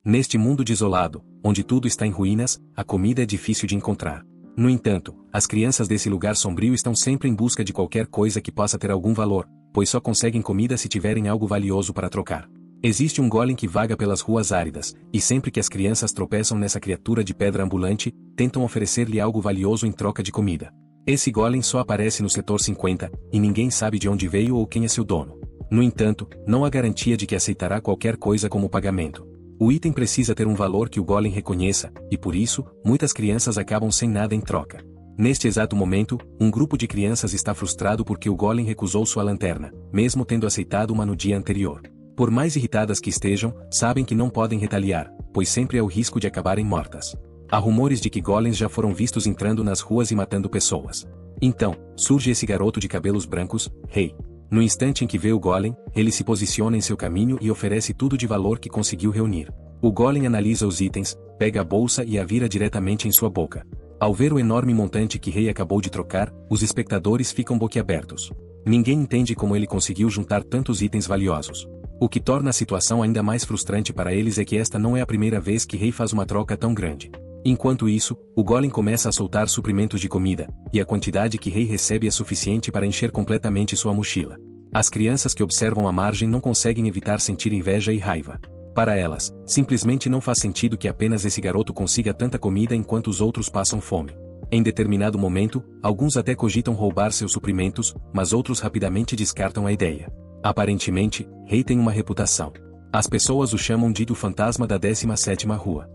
Neste mundo desolado, onde tudo está em ruínas, a comida é difícil de encontrar. No entanto, as crianças desse lugar sombrio estão sempre em busca de qualquer coisa que possa ter algum valor, pois só conseguem comida se tiverem algo valioso para trocar. Existe um golem que vaga pelas ruas áridas, e sempre que as crianças tropeçam nessa criatura de pedra ambulante, tentam oferecer-lhe algo valioso em troca de comida. Esse golem só aparece no setor 50, e ninguém sabe de onde veio ou quem é seu dono. No entanto, não há garantia de que aceitará qualquer coisa como pagamento. O item precisa ter um valor que o golem reconheça, e por isso, muitas crianças acabam sem nada em troca. Neste exato momento, um grupo de crianças está frustrado porque o golem recusou sua lanterna, mesmo tendo aceitado uma no dia anterior. Por mais irritadas que estejam, sabem que não podem retaliar, pois sempre há o risco de acabarem mortas. Há rumores de que golems já foram vistos entrando nas ruas e matando pessoas. Então, surge esse garoto de cabelos brancos, Rei. No instante em que vê o golem, ele se posiciona em seu caminho e oferece tudo de valor que conseguiu reunir. O golem analisa os itens, pega a bolsa e a vira diretamente em sua boca. Ao ver o enorme montante que Rei acabou de trocar, os espectadores ficam boquiabertos. Ninguém entende como ele conseguiu juntar tantos itens valiosos. O que torna a situação ainda mais frustrante para eles é que esta não é a primeira vez que Rei faz uma troca tão grande. Enquanto isso, o golem começa a soltar suprimentos de comida, e a quantidade que Rei recebe é suficiente para encher completamente sua mochila. As crianças que observam a margem não conseguem evitar sentir inveja e raiva. Para elas, simplesmente não faz sentido que apenas esse garoto consiga tanta comida enquanto os outros passam fome. Em determinado momento, alguns até cogitam roubar seus suprimentos, mas outros rapidamente descartam a ideia. Aparentemente, Rei tem uma reputação. As pessoas o chamam de o fantasma da 17ª rua.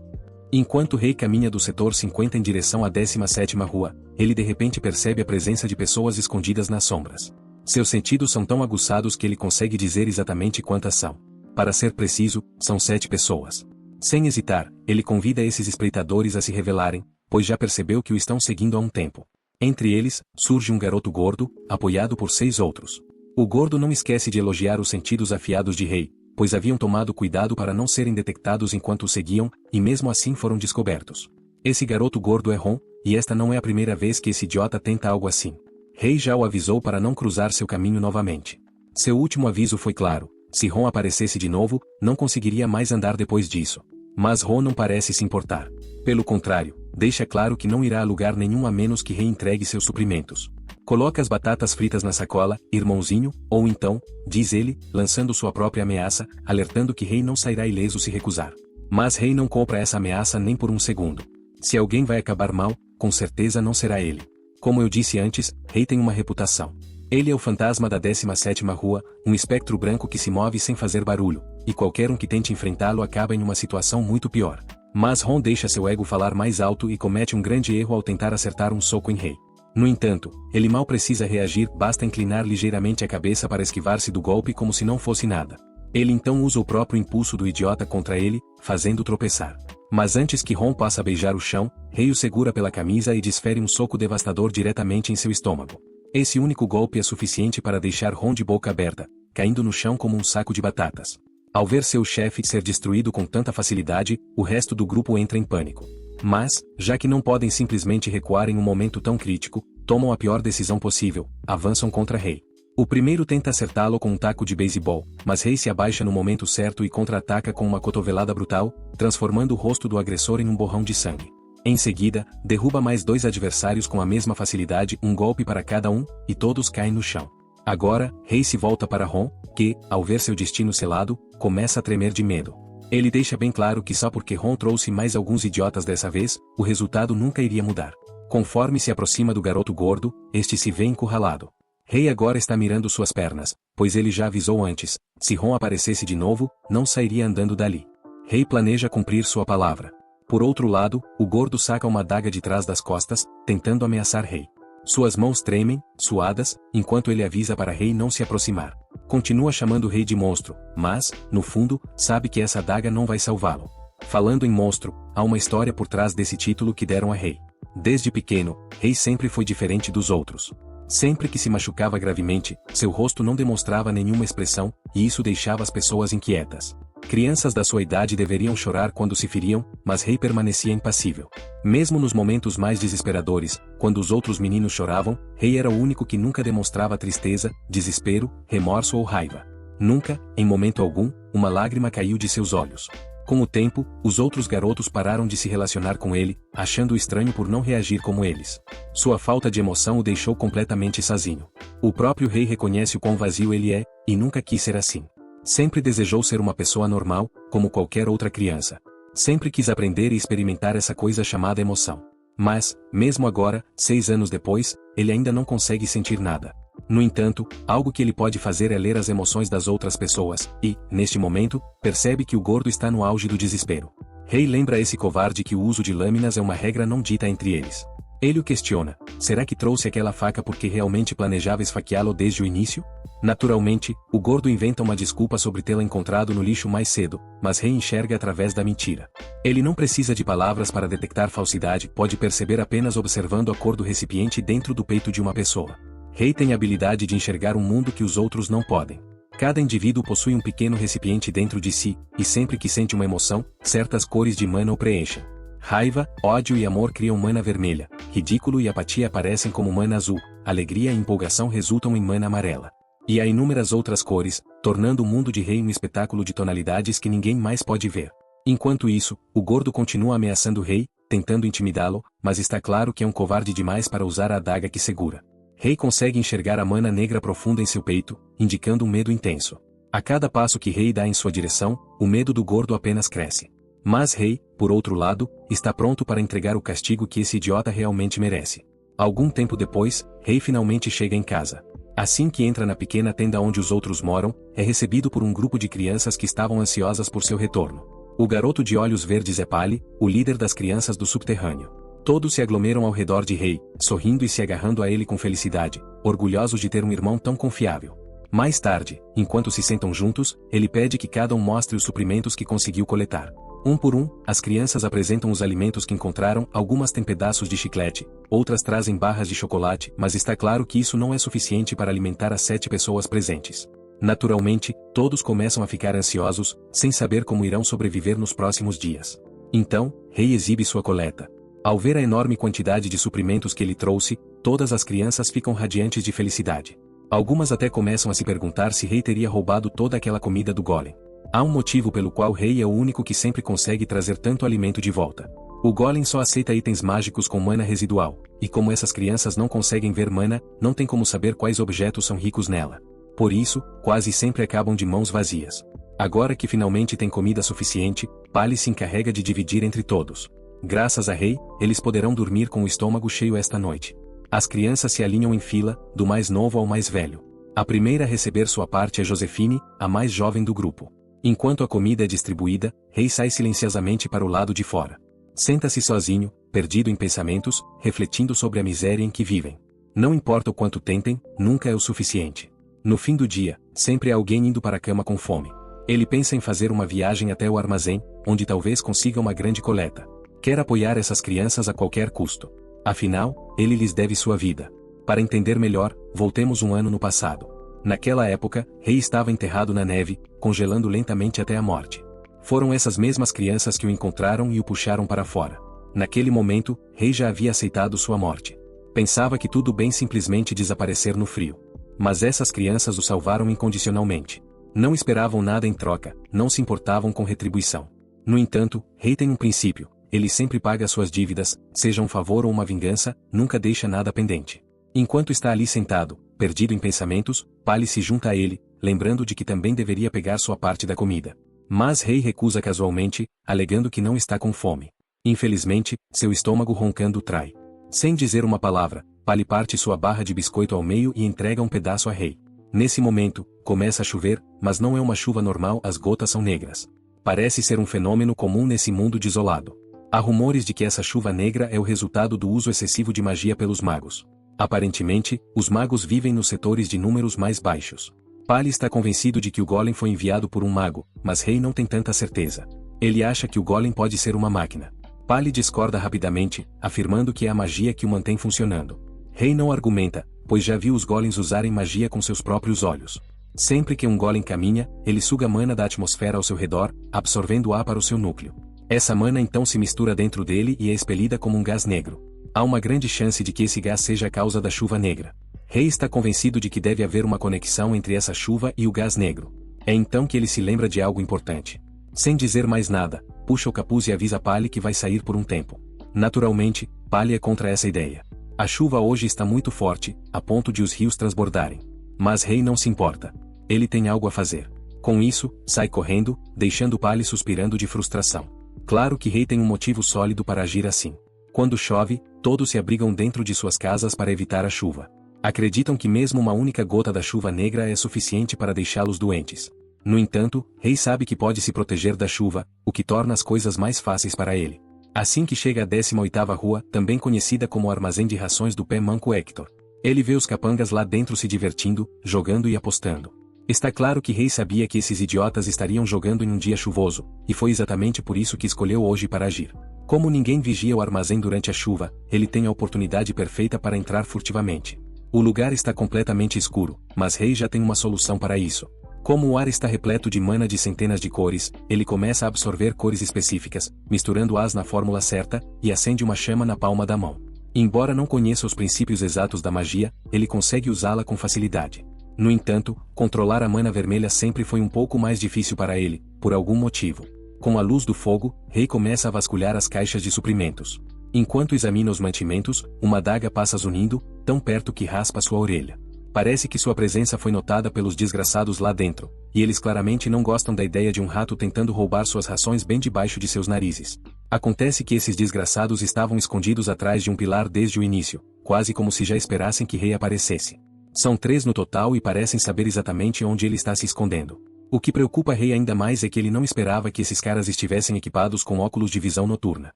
Enquanto Rei caminha do setor 50 em direção à 17ª rua, ele de repente percebe a presença de pessoas escondidas nas sombras. Seus sentidos são tão aguçados que ele consegue dizer exatamente quantas são. Para ser preciso, são 7 pessoas. Sem hesitar, ele convida esses espreitadores a se revelarem, pois já percebeu que o estão seguindo há um tempo. Entre eles, surge um garoto gordo, apoiado por 6 outros. O gordo não esquece de elogiar os sentidos afiados de Rei, pois haviam tomado cuidado para não serem detectados enquanto o seguiam, e mesmo assim foram descobertos. Esse garoto gordo é Ron, e esta não é a primeira vez que esse idiota tenta algo assim. Rei já o avisou para não cruzar seu caminho novamente. Seu último aviso foi claro: se Ron aparecesse de novo, não conseguiria mais andar depois disso. Mas Ron não parece se importar. Pelo contrário, deixa claro que não irá a lugar nenhum a menos que Rei entregue seus suprimentos. Coloca as batatas fritas na sacola, irmãozinho, ou então, diz ele, lançando sua própria ameaça, alertando que Rei não sairá ileso se recusar. Mas Rei não compra essa ameaça nem por um segundo. Se alguém vai acabar mal, com certeza não será ele. Como eu disse antes, Rei tem uma reputação. Ele é o fantasma da 17ª rua, um espectro branco que se move sem fazer barulho, e qualquer um que tente enfrentá-lo acaba em uma situação muito pior. Mas Ron deixa seu ego falar mais alto e comete um grande erro ao tentar acertar um soco em Rei. No entanto, ele mal precisa reagir, basta inclinar ligeiramente a cabeça para esquivar-se do golpe como se não fosse nada. Ele então usa o próprio impulso do idiota contra ele, fazendo tropeçar. Mas antes que Ron possa beijar o chão, Rei o segura pela camisa e desfere um soco devastador diretamente em seu estômago. Esse único golpe é suficiente para deixar Ron de boca aberta, caindo no chão como um saco de batatas. Ao ver seu chefe ser destruído com tanta facilidade, o resto do grupo entra em pânico. Mas, já que não podem simplesmente recuar em um momento tão crítico, tomam a pior decisão possível: avançam contra Rei. O primeiro tenta acertá-lo com um taco de beisebol, mas Rei se abaixa no momento certo e contra-ataca com uma cotovelada brutal, transformando o rosto do agressor em um borrão de sangue. Em seguida, derruba mais 2 adversários com a mesma facilidade, um golpe para cada um, e todos caem no chão. Agora, Rei se volta para Ron, que, ao ver seu destino selado, começa a tremer de medo. Ele deixa bem claro que só porque Ron trouxe mais alguns idiotas dessa vez, o resultado nunca iria mudar. Conforme se aproxima do garoto gordo, este se vê encurralado. Rei agora está mirando suas pernas, pois ele já avisou antes: se Ron aparecesse de novo, não sairia andando dali. Rei planeja cumprir sua palavra. Por outro lado, o gordo saca uma adaga de trás das costas, tentando ameaçar Rei. Suas mãos tremem, suadas, enquanto ele avisa para Rei não se aproximar. Continua chamando Rei de monstro, mas, no fundo, sabe que essa adaga não vai salvá-lo. Falando em monstro, há uma história por trás desse título que deram a Rei. Desde pequeno, Rei sempre foi diferente dos outros. Sempre que se machucava gravemente, seu rosto não demonstrava nenhuma expressão, e isso deixava as pessoas inquietas. Crianças da sua idade deveriam chorar quando se feriam, mas Rei permanecia impassível. Mesmo nos momentos mais desesperadores, quando os outros meninos choravam, Rei era o único que nunca demonstrava tristeza, desespero, remorso ou raiva. Nunca, em momento algum, uma lágrima caiu de seus olhos. Com o tempo, os outros garotos pararam de se relacionar com ele, achando-o estranho por não reagir como eles. Sua falta de emoção o deixou completamente sozinho. O próprio rei reconhece o quão vazio ele é, e nunca quis ser assim. Sempre desejou ser uma pessoa normal, como qualquer outra criança. Sempre quis aprender e experimentar essa coisa chamada emoção. Mas, mesmo agora, 6 anos depois, ele ainda não consegue sentir nada. No entanto, algo que ele pode fazer é ler as emoções das outras pessoas, e, neste momento, percebe que o gordo está no auge do desespero. Rei lembra a esse covarde que o uso de lâminas é uma regra não dita entre eles. Ele o questiona: será que trouxe aquela faca porque realmente planejava esfaqueá-lo desde o início? Naturalmente, o gordo inventa uma desculpa sobre tê-la encontrado no lixo mais cedo, mas Rei enxerga através da mentira. Ele não precisa de palavras para detectar falsidade, pode perceber apenas observando a cor do recipiente dentro do peito de uma pessoa. Rei tem a habilidade de enxergar um mundo que os outros não podem. Cada indivíduo possui um pequeno recipiente dentro de si, e sempre que sente uma emoção, certas cores de mana o preenchem. Raiva, ódio e amor criam mana vermelha, ridículo e apatia aparecem como mana azul, alegria e empolgação resultam em mana amarela. E há inúmeras outras cores, tornando o mundo de Rei um espetáculo de tonalidades que ninguém mais pode ver. Enquanto isso, o gordo continua ameaçando o Rei, tentando intimidá-lo, mas está claro que é um covarde demais para usar a adaga que segura. Rei consegue enxergar a mana negra profunda em seu peito, indicando um medo intenso. A cada passo que Rei dá em sua direção, o medo do gordo apenas cresce. Mas Rei, por outro lado, está pronto para entregar o castigo que esse idiota realmente merece. Algum tempo depois, Rei finalmente chega em casa. Assim que entra na pequena tenda onde os outros moram, é recebido por um grupo de crianças que estavam ansiosas por seu retorno. O garoto de olhos verdes é Pali, o líder das crianças do subterrâneo. Todos se aglomeram ao redor de Rei, sorrindo e se agarrando a ele com felicidade, orgulhosos de ter um irmão tão confiável. Mais tarde, enquanto se sentam juntos, ele pede que cada um mostre os suprimentos que conseguiu coletar. Um por um, as crianças apresentam os alimentos que encontraram, algumas têm pedaços de chiclete, outras trazem barras de chocolate, mas está claro que isso não é suficiente para alimentar as 7 pessoas presentes. Naturalmente, todos começam a ficar ansiosos, sem saber como irão sobreviver nos próximos dias. Então, Rei exibe sua coleta. Ao ver a enorme quantidade de suprimentos que ele trouxe, todas as crianças ficam radiantes de felicidade. Algumas até começam a se perguntar se Rei teria roubado toda aquela comida do golem. Há um motivo pelo qual Rei é o único que sempre consegue trazer tanto alimento de volta. O golem só aceita itens mágicos com mana residual, e como essas crianças não conseguem ver mana, não tem como saber quais objetos são ricos nela. Por isso, quase sempre acabam de mãos vazias. Agora que finalmente tem comida suficiente, Pali se encarrega de dividir entre todos. Graças a Rei, eles poderão dormir com o estômago cheio esta noite. As crianças se alinham em fila, do mais novo ao mais velho. A primeira a receber sua parte é Josefine, a mais jovem do grupo. Enquanto a comida é distribuída, Rei sai silenciosamente para o lado de fora. Senta-se sozinho, perdido em pensamentos, refletindo sobre a miséria em que vivem. Não importa o quanto tentem, nunca é o suficiente. No fim do dia, sempre há alguém indo para a cama com fome. Ele pensa em fazer uma viagem até o armazém, onde talvez consiga uma grande coleta. Quer apoiar essas crianças a qualquer custo. Afinal, ele lhes deve sua vida. Para entender melhor, voltemos um ano no passado. Naquela época, Rei estava enterrado na neve, congelando lentamente até a morte. Foram essas mesmas crianças que o encontraram e o puxaram para fora. Naquele momento, Rei já havia aceitado sua morte. Pensava que tudo bem simplesmente desaparecer no frio. Mas essas crianças o salvaram incondicionalmente. Não esperavam nada em troca, não se importavam com retribuição. No entanto, Rei tem um princípio: ele sempre paga suas dívidas, seja um favor ou uma vingança, nunca deixa nada pendente. Enquanto está ali sentado, perdido em pensamentos, Pali se junta a ele, lembrando de que também deveria pegar sua parte da comida. Mas Rei recusa casualmente, alegando que não está com fome. Infelizmente, seu estômago roncando o trai. Sem dizer uma palavra, Pali parte sua barra de biscoito ao meio e entrega um pedaço a Rei. Nesse momento, começa a chover, mas não é uma chuva normal, as gotas são negras. Parece ser um fenômeno comum nesse mundo desolado. Há rumores de que essa chuva negra é o resultado do uso excessivo de magia pelos magos. Aparentemente, os magos vivem nos setores de números mais baixos. Pali está convencido de que o golem foi enviado por um mago, mas Rei não tem tanta certeza. Ele acha que o golem pode ser uma máquina. Pali discorda rapidamente, afirmando que é a magia que o mantém funcionando. Rei não argumenta, pois já viu os golems usarem magia com seus próprios olhos. Sempre que um golem caminha, ele suga mana da atmosfera ao seu redor, absorvendo ar para o seu núcleo. Essa mana então se mistura dentro dele e é expelida como um gás negro. Há uma grande chance de que esse gás seja a causa da chuva negra. Rei está convencido de que deve haver uma conexão entre essa chuva e o gás negro. É então que ele se lembra de algo importante. Sem dizer mais nada, puxa o capuz e avisa Pali que vai sair por um tempo. Naturalmente, Pali é contra essa ideia. A chuva hoje está muito forte, a ponto de os rios transbordarem. Mas Rei não se importa. Ele tem algo a fazer. Com isso, sai correndo, deixando Pali suspirando de frustração. Claro que Rei tem um motivo sólido para agir assim. Quando chove, todos se abrigam dentro de suas casas para evitar a chuva. Acreditam que mesmo uma única gota da chuva negra é suficiente para deixá-los doentes. No entanto, Rei sabe que pode se proteger da chuva, o que torna as coisas mais fáceis para ele. Assim que chega à 18ª rua, também conhecida como Armazém de Rações do Pé Manco Hector, ele vê os capangas lá dentro se divertindo, jogando e apostando. Está claro que Rei sabia que esses idiotas estariam jogando em um dia chuvoso, e foi exatamente por isso que escolheu hoje para agir. Como ninguém vigia o armazém durante a chuva, ele tem a oportunidade perfeita para entrar furtivamente. O lugar está completamente escuro, mas Rei já tem uma solução para isso. Como o ar está repleto de mana de centenas de cores, ele começa a absorver cores específicas, misturando-as na fórmula certa, e acende uma chama na palma da mão. Embora não conheça os princípios exatos da magia, ele consegue usá-la com facilidade. No entanto, controlar a mana vermelha sempre foi um pouco mais difícil para ele, por algum motivo. Com a luz do fogo, Rei começa a vasculhar as caixas de suprimentos. Enquanto examina os mantimentos, uma adaga passa zunindo, tão perto que raspa sua orelha. Parece que sua presença foi notada pelos desgraçados lá dentro, e eles claramente não gostam da ideia de um rato tentando roubar suas rações bem debaixo de seus narizes. Acontece que esses desgraçados estavam escondidos atrás de um pilar desde o início, quase como se já esperassem que Rei aparecesse. São 3 no total e parecem saber exatamente onde ele está se escondendo. O que preocupa Rei ainda mais é que ele não esperava que esses caras estivessem equipados com óculos de visão noturna.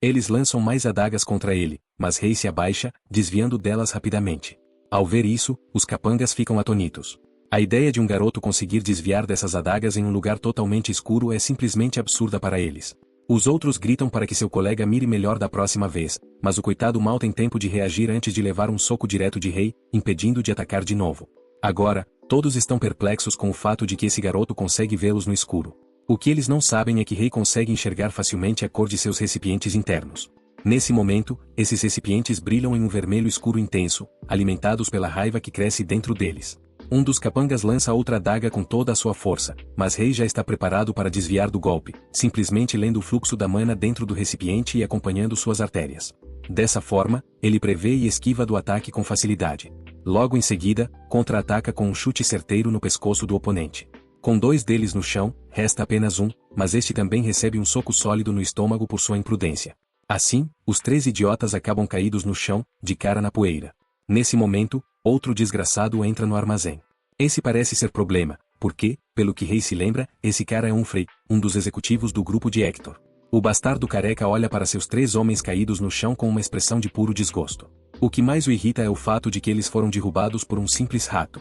Eles lançam mais adagas contra ele, mas Rei se abaixa, desviando delas rapidamente. Ao ver isso, os capangas ficam atonitos. A ideia de um garoto conseguir desviar dessas adagas em um lugar totalmente escuro é simplesmente absurda para eles. Os outros gritam para que seu colega mire melhor da próxima vez, mas o coitado mal tem tempo de reagir antes de levar um soco direto de Rei, impedindo de atacar de novo. Agora, todos estão perplexos com o fato de que esse garoto consegue vê-los no escuro. O que eles não sabem é que Rei consegue enxergar facilmente a cor de seus recipientes internos. Nesse momento, esses recipientes brilham em um vermelho escuro intenso, alimentados pela raiva que cresce dentro deles. Um dos capangas lança outra adaga com toda a sua força, mas Rei já está preparado para desviar do golpe, simplesmente lendo o fluxo da mana dentro do recipiente e acompanhando suas artérias. Dessa forma, ele prevê e esquiva do ataque com facilidade. Logo em seguida, contra-ataca com um chute certeiro no pescoço do oponente. Com 2 deles no chão, resta apenas um, mas este também recebe um soco sólido no estômago por sua imprudência. Assim, os 3 idiotas acabam caídos no chão, de cara na poeira. Nesse momento, outro desgraçado entra no armazém. Esse parece ser problema, porque, pelo que Rei se lembra, esse cara é Frey, um dos executivos do grupo de Hector. O bastardo careca olha para seus 3 homens caídos no chão com uma expressão de puro desgosto. O que mais o irrita é o fato de que eles foram derrubados por um simples rato.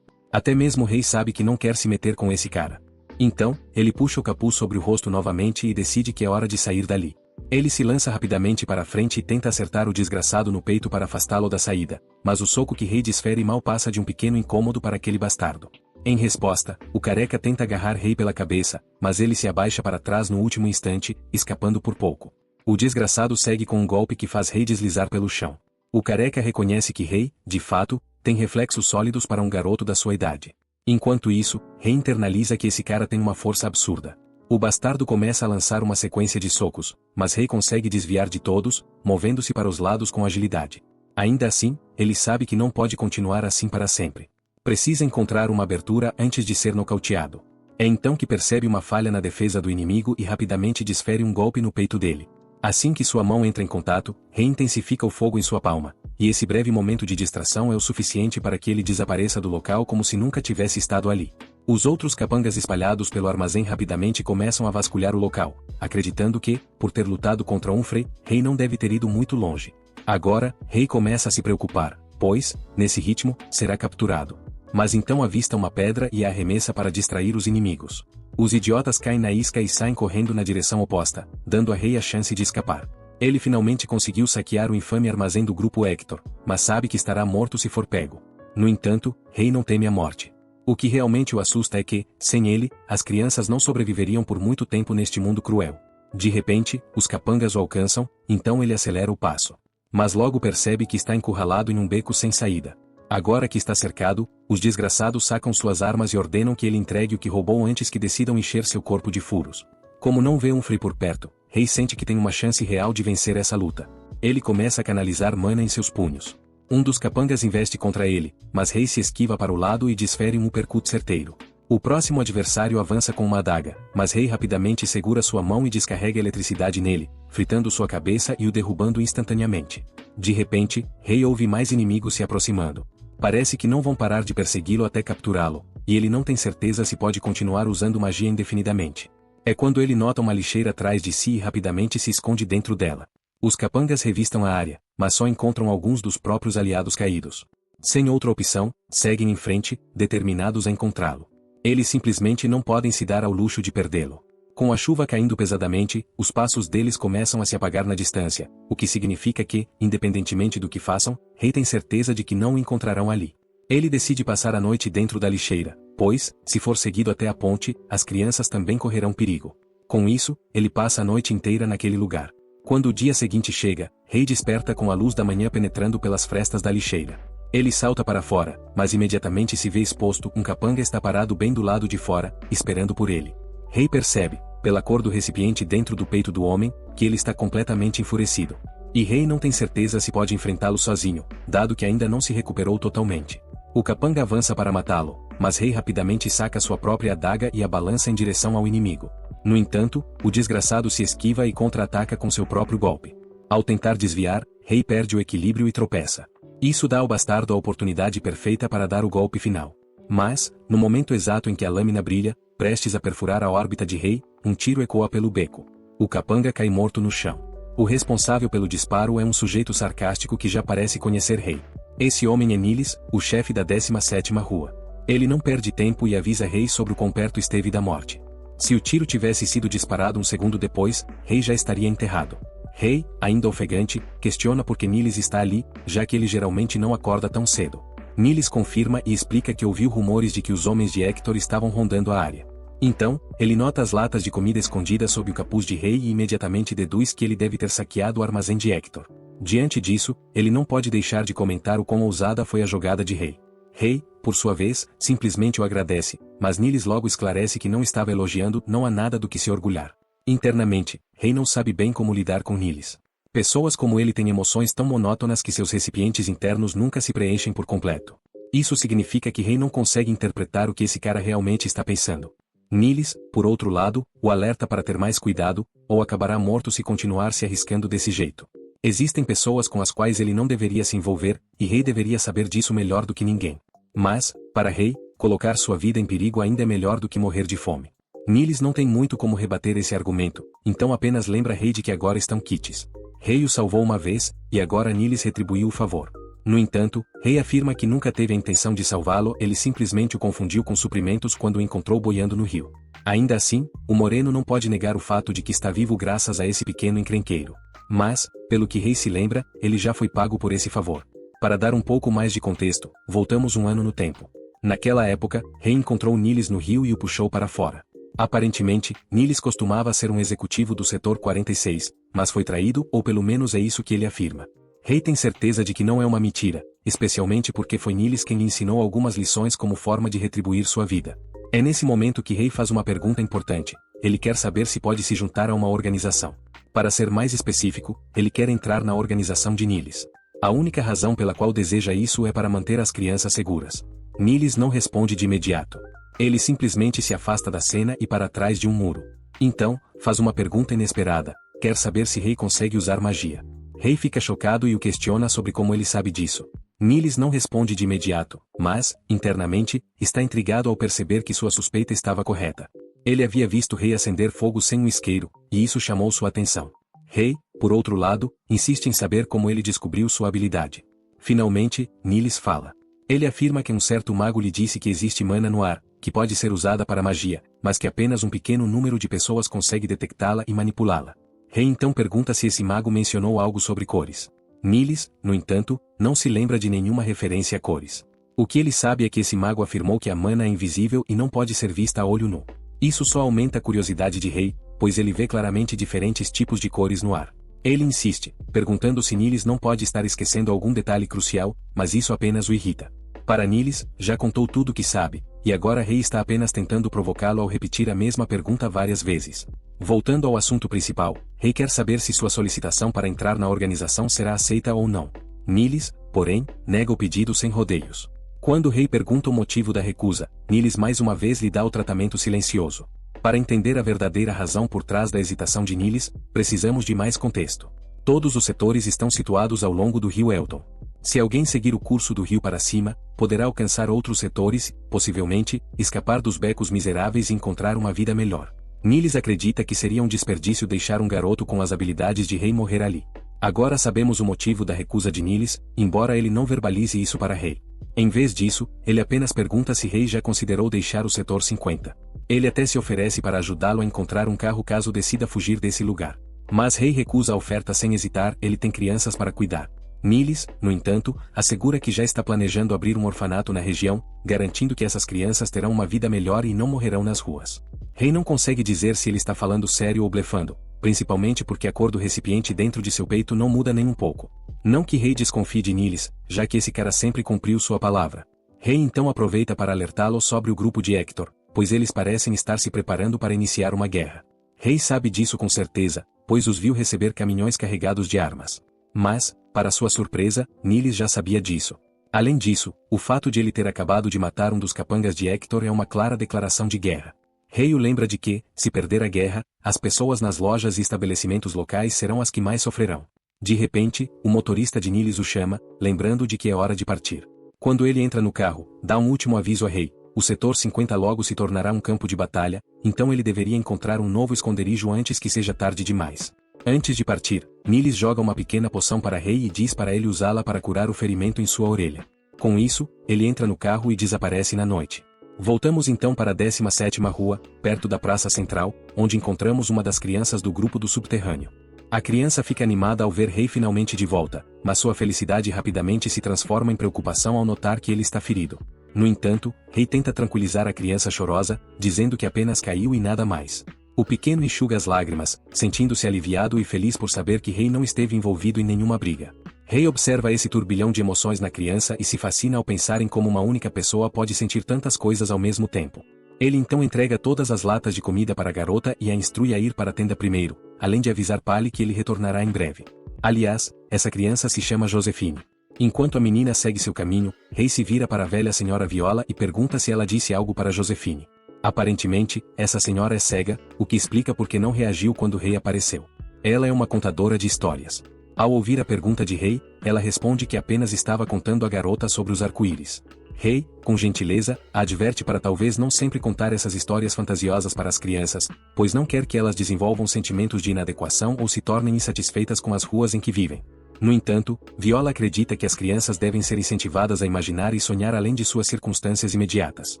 Até mesmo Rei sabe que não quer se meter com esse cara. Então, ele puxa o capuz sobre o rosto novamente e decide que é hora de sair dali. Ele se lança rapidamente para a frente e tenta acertar o desgraçado no peito para afastá-lo da saída, mas o soco que Rei desfere mal passa de um pequeno incômodo para aquele bastardo. Em resposta, o careca tenta agarrar Rei pela cabeça, mas ele se abaixa para trás no último instante, escapando por pouco. O desgraçado segue com um golpe que faz Rei deslizar pelo chão. O careca reconhece que Rei, de fato, tem reflexos sólidos para um garoto da sua idade. Enquanto isso, Rei internaliza que esse cara tem uma força absurda. O bastardo começa a lançar uma sequência de socos, mas Rei consegue desviar de todos, movendo-se para os lados com agilidade. Ainda assim, ele sabe que não pode continuar assim para sempre. Precisa encontrar uma abertura antes de ser nocauteado. É então que percebe uma falha na defesa do inimigo e rapidamente desfere um golpe no peito dele. Assim que sua mão entra em contato, Rei intensifica o fogo em sua palma, e esse breve momento de distração é o suficiente para que ele desapareça do local como se nunca tivesse estado ali. Os outros capangas espalhados pelo armazém rapidamente começam a vasculhar o local, acreditando que, por ter lutado contra Frey, Rei não deve ter ido muito longe. Agora, Rei começa a se preocupar, pois, nesse ritmo, será capturado. Mas então avista uma pedra e a arremessa para distrair os inimigos. Os idiotas caem na isca e saem correndo na direção oposta, dando a Rei a chance de escapar. Ele finalmente conseguiu saquear o infame armazém do grupo Hector, mas sabe que estará morto se for pego. No entanto, Rei não teme a morte. O que realmente o assusta é que, sem ele, as crianças não sobreviveriam por muito tempo neste mundo cruel. De repente, os capangas o alcançam, então ele acelera o passo. Mas logo percebe que está encurralado em um beco sem saída. Agora que está cercado, os desgraçados sacam suas armas e ordenam que ele entregue o que roubou antes que decidam encher seu corpo de furos. Como não vê um Free por perto, Rei sente que tem uma chance real de vencer essa luta. Ele começa a canalizar mana em seus punhos. Um dos capangas investe contra ele, mas Rei se esquiva para o lado e desfere um uppercut certeiro. O próximo adversário avança com uma adaga, mas Rei rapidamente segura sua mão e descarrega eletricidade nele, fritando sua cabeça e o derrubando instantaneamente. De repente, Rei ouve mais inimigos se aproximando. Parece que não vão parar de persegui-lo até capturá-lo, e ele não tem certeza se pode continuar usando magia indefinidamente. É quando ele nota uma lixeira atrás de si e rapidamente se esconde dentro dela. Os capangas revistam a área, mas só encontram alguns dos próprios aliados caídos. Sem outra opção, seguem em frente, determinados a encontrá-lo. Eles simplesmente não podem se dar ao luxo de perdê-lo. Com a chuva caindo pesadamente, os passos deles começam a se apagar na distância, o que significa que, independentemente do que façam, Rei tem certeza de que não o encontrarão ali. Ele decide passar a noite dentro da lixeira, pois, se for seguido até a ponte, as crianças também correrão perigo. Com isso, ele passa a noite inteira naquele lugar. Quando o dia seguinte chega, Rei desperta com a luz da manhã penetrando pelas frestas da lixeira. Ele salta para fora, mas imediatamente se vê exposto, um capanga está parado bem do lado de fora, esperando por ele. Rei percebe, pela cor do recipiente dentro do peito do homem, que ele está completamente enfurecido. E Rei não tem certeza se pode enfrentá-lo sozinho, dado que ainda não se recuperou totalmente. O capanga avança para matá-lo, mas Rei rapidamente saca sua própria adaga e a balança em direção ao inimigo. No entanto, o desgraçado se esquiva e contra-ataca com seu próprio golpe. Ao tentar desviar, Rei perde o equilíbrio e tropeça. Isso dá ao bastardo a oportunidade perfeita para dar o golpe final. Mas, no momento exato em que a lâmina brilha, prestes a perfurar a órbita de Rei, um tiro ecoa pelo beco. O capanga cai morto no chão. O responsável pelo disparo é um sujeito sarcástico que já parece conhecer Rei. Esse homem é Nilis, o chefe da 17ª Rua. Ele não perde tempo e avisa Rei sobre o quão perto esteve da morte. Se o tiro tivesse sido disparado um segundo depois, Rei já estaria enterrado. Rei, ainda ofegante, questiona por que Nilis está ali, já que ele geralmente não acorda tão cedo. Nilis confirma e explica que ouviu rumores de que os homens de Hector estavam rondando a área. Então, ele nota as latas de comida escondidas sob o capuz de Rei e imediatamente deduz que ele deve ter saqueado o armazém de Hector. Diante disso, ele não pode deixar de comentar o quão ousada foi a jogada de Rei. Rei, por sua vez, simplesmente o agradece, mas Nilis logo esclarece que não estava elogiando, não há nada do que se orgulhar. Internamente, Rei não sabe bem como lidar com Nilis. Pessoas como ele têm emoções tão monótonas que seus recipientes internos nunca se preenchem por completo. Isso significa que Rei não consegue interpretar o que esse cara realmente está pensando. Nilis, por outro lado, o alerta para ter mais cuidado, ou acabará morto se continuar se arriscando desse jeito. Existem pessoas com as quais ele não deveria se envolver, e Rei deveria saber disso melhor do que ninguém. Mas, para Rei, colocar sua vida em perigo ainda é melhor do que morrer de fome. Nilis não tem muito como rebater esse argumento, então apenas lembra Rei de que agora estão quites. Rei o salvou uma vez, e agora Nilis retribuiu o favor. No entanto, Rei afirma que nunca teve a intenção de salvá-lo, ele simplesmente o confundiu com suprimentos quando o encontrou boiando no rio. Ainda assim, o moreno não pode negar o fato de que está vivo graças a esse pequeno encrenqueiro. Mas, pelo que Rei se lembra, ele já foi pago por esse favor. Para dar um pouco mais de contexto, voltamos um ano no tempo. Naquela época, Rei encontrou Nilis no rio e o puxou para fora. Aparentemente, Nilis costumava ser um executivo do setor 46, mas foi traído, ou pelo menos é isso que ele afirma. Rei tem certeza de que não é uma mentira, especialmente porque foi Nilis quem lhe ensinou algumas lições como forma de retribuir sua vida. É nesse momento que Rei faz uma pergunta importante. Ele quer saber se pode se juntar a uma organização. Para ser mais específico, ele quer entrar na organização de Nilis. A única razão pela qual deseja isso é para manter as crianças seguras. Nilis não responde de imediato. Ele simplesmente se afasta da cena e para trás de um muro. Então, faz uma pergunta inesperada. Quer saber se Rei consegue usar magia. Rei fica chocado e o questiona sobre como ele sabe disso. Nilis não responde de imediato, mas, internamente, está intrigado ao perceber que sua suspeita estava correta. Ele havia visto Rei acender fogo sem um isqueiro, e isso chamou sua atenção. Rei, por outro lado, insiste em saber como ele descobriu sua habilidade. Finalmente, Nilis fala. Ele afirma que um certo mago lhe disse que existe mana no ar, que pode ser usada para magia, mas que apenas um pequeno número de pessoas consegue detectá-la e manipulá-la. Rei então pergunta se esse mago mencionou algo sobre cores. Nilis, no entanto, não se lembra de nenhuma referência a cores. O que ele sabe é que esse mago afirmou que a mana é invisível e não pode ser vista a olho nu. Isso só aumenta a curiosidade de Rei, pois ele vê claramente diferentes tipos de cores no ar. Ele insiste, perguntando se Nilis não pode estar esquecendo algum detalhe crucial, mas isso apenas o irrita. Para Nilis, já contou tudo o que sabe, e agora Rei está apenas tentando provocá-lo ao repetir a mesma pergunta várias vezes. Voltando ao assunto principal, Rei quer saber se sua solicitação para entrar na organização será aceita ou não. Nilis, porém, nega o pedido sem rodeios. Quando Rei pergunta o motivo da recusa, Nilis mais uma vez lhe dá o tratamento silencioso. Para entender a verdadeira razão por trás da hesitação de Nilis, precisamos de mais contexto. Todos os setores estão situados ao longo do rio Elton. Se alguém seguir o curso do rio para cima, poderá alcançar outros setores, possivelmente, escapar dos becos miseráveis e encontrar uma vida melhor. Nilis acredita que seria um desperdício deixar um garoto com as habilidades de Rei morrer ali. Agora sabemos o motivo da recusa de Nilis, embora ele não verbalize isso para Rei. Em vez disso, ele apenas pergunta se Rei já considerou deixar o setor 50. Ele até se oferece para ajudá-lo a encontrar um carro caso decida fugir desse lugar. Mas Rei recusa a oferta sem hesitar, ele tem crianças para cuidar. Nilis, no entanto, assegura que já está planejando abrir um orfanato na região, garantindo que essas crianças terão uma vida melhor e não morrerão nas ruas. Rei não consegue dizer se ele está falando sério ou blefando, principalmente porque a cor do recipiente dentro de seu peito não muda nem um pouco. Não que Rei desconfie de Nilis, já que esse cara sempre cumpriu sua palavra. Rei então aproveita para alertá-lo sobre o grupo de Hector, pois eles parecem estar se preparando para iniciar uma guerra. Rei sabe disso com certeza, pois os viu receber caminhões carregados de armas. Mas, para sua surpresa, Nilis já sabia disso. Além disso, o fato de ele ter acabado de matar um dos capangas de Hector é uma clara declaração de guerra. Rei o lembra de que, se perder a guerra, as pessoas nas lojas e estabelecimentos locais serão as que mais sofrerão. De repente, o motorista de Nilis o chama, lembrando de que é hora de partir. Quando ele entra no carro, dá um último aviso a Rei. O setor 50 logo se tornará um campo de batalha, então ele deveria encontrar um novo esconderijo antes que seja tarde demais. Antes de partir, Nilis joga uma pequena poção para Rei e diz para ele usá-la para curar o ferimento em sua orelha. Com isso, ele entra no carro e desaparece na noite. Voltamos então para a 17ª rua, perto da praça central, onde encontramos uma das crianças do grupo do subterrâneo. A criança fica animada ao ver Rei finalmente de volta, mas sua felicidade rapidamente se transforma em preocupação ao notar que ele está ferido. No entanto, Rei tenta tranquilizar a criança chorosa, dizendo que apenas caiu e nada mais. O pequeno enxuga as lágrimas, sentindo-se aliviado e feliz por saber que Rei não esteve envolvido em nenhuma briga. Rei observa esse turbilhão de emoções na criança e se fascina ao pensar em como uma única pessoa pode sentir tantas coisas ao mesmo tempo. Ele então entrega todas as latas de comida para a garota e a instrui a ir para a tenda primeiro, além de avisar Pali que ele retornará em breve. Aliás, essa criança se chama Josefine. Enquanto a menina segue seu caminho, Rei se vira para a velha senhora Viola e pergunta se ela disse algo para Josefine. Aparentemente, essa senhora é cega, o que explica por que não reagiu quando Rei apareceu. Ela é uma contadora de histórias. Ao ouvir a pergunta de Rei, ela responde que apenas estava contando à garota sobre os arco-íris. Rei, com gentileza, a adverte para talvez não sempre contar essas histórias fantasiosas para as crianças, pois não quer que elas desenvolvam sentimentos de inadequação ou se tornem insatisfeitas com as ruas em que vivem. No entanto, Viola acredita que as crianças devem ser incentivadas a imaginar e sonhar além de suas circunstâncias imediatas.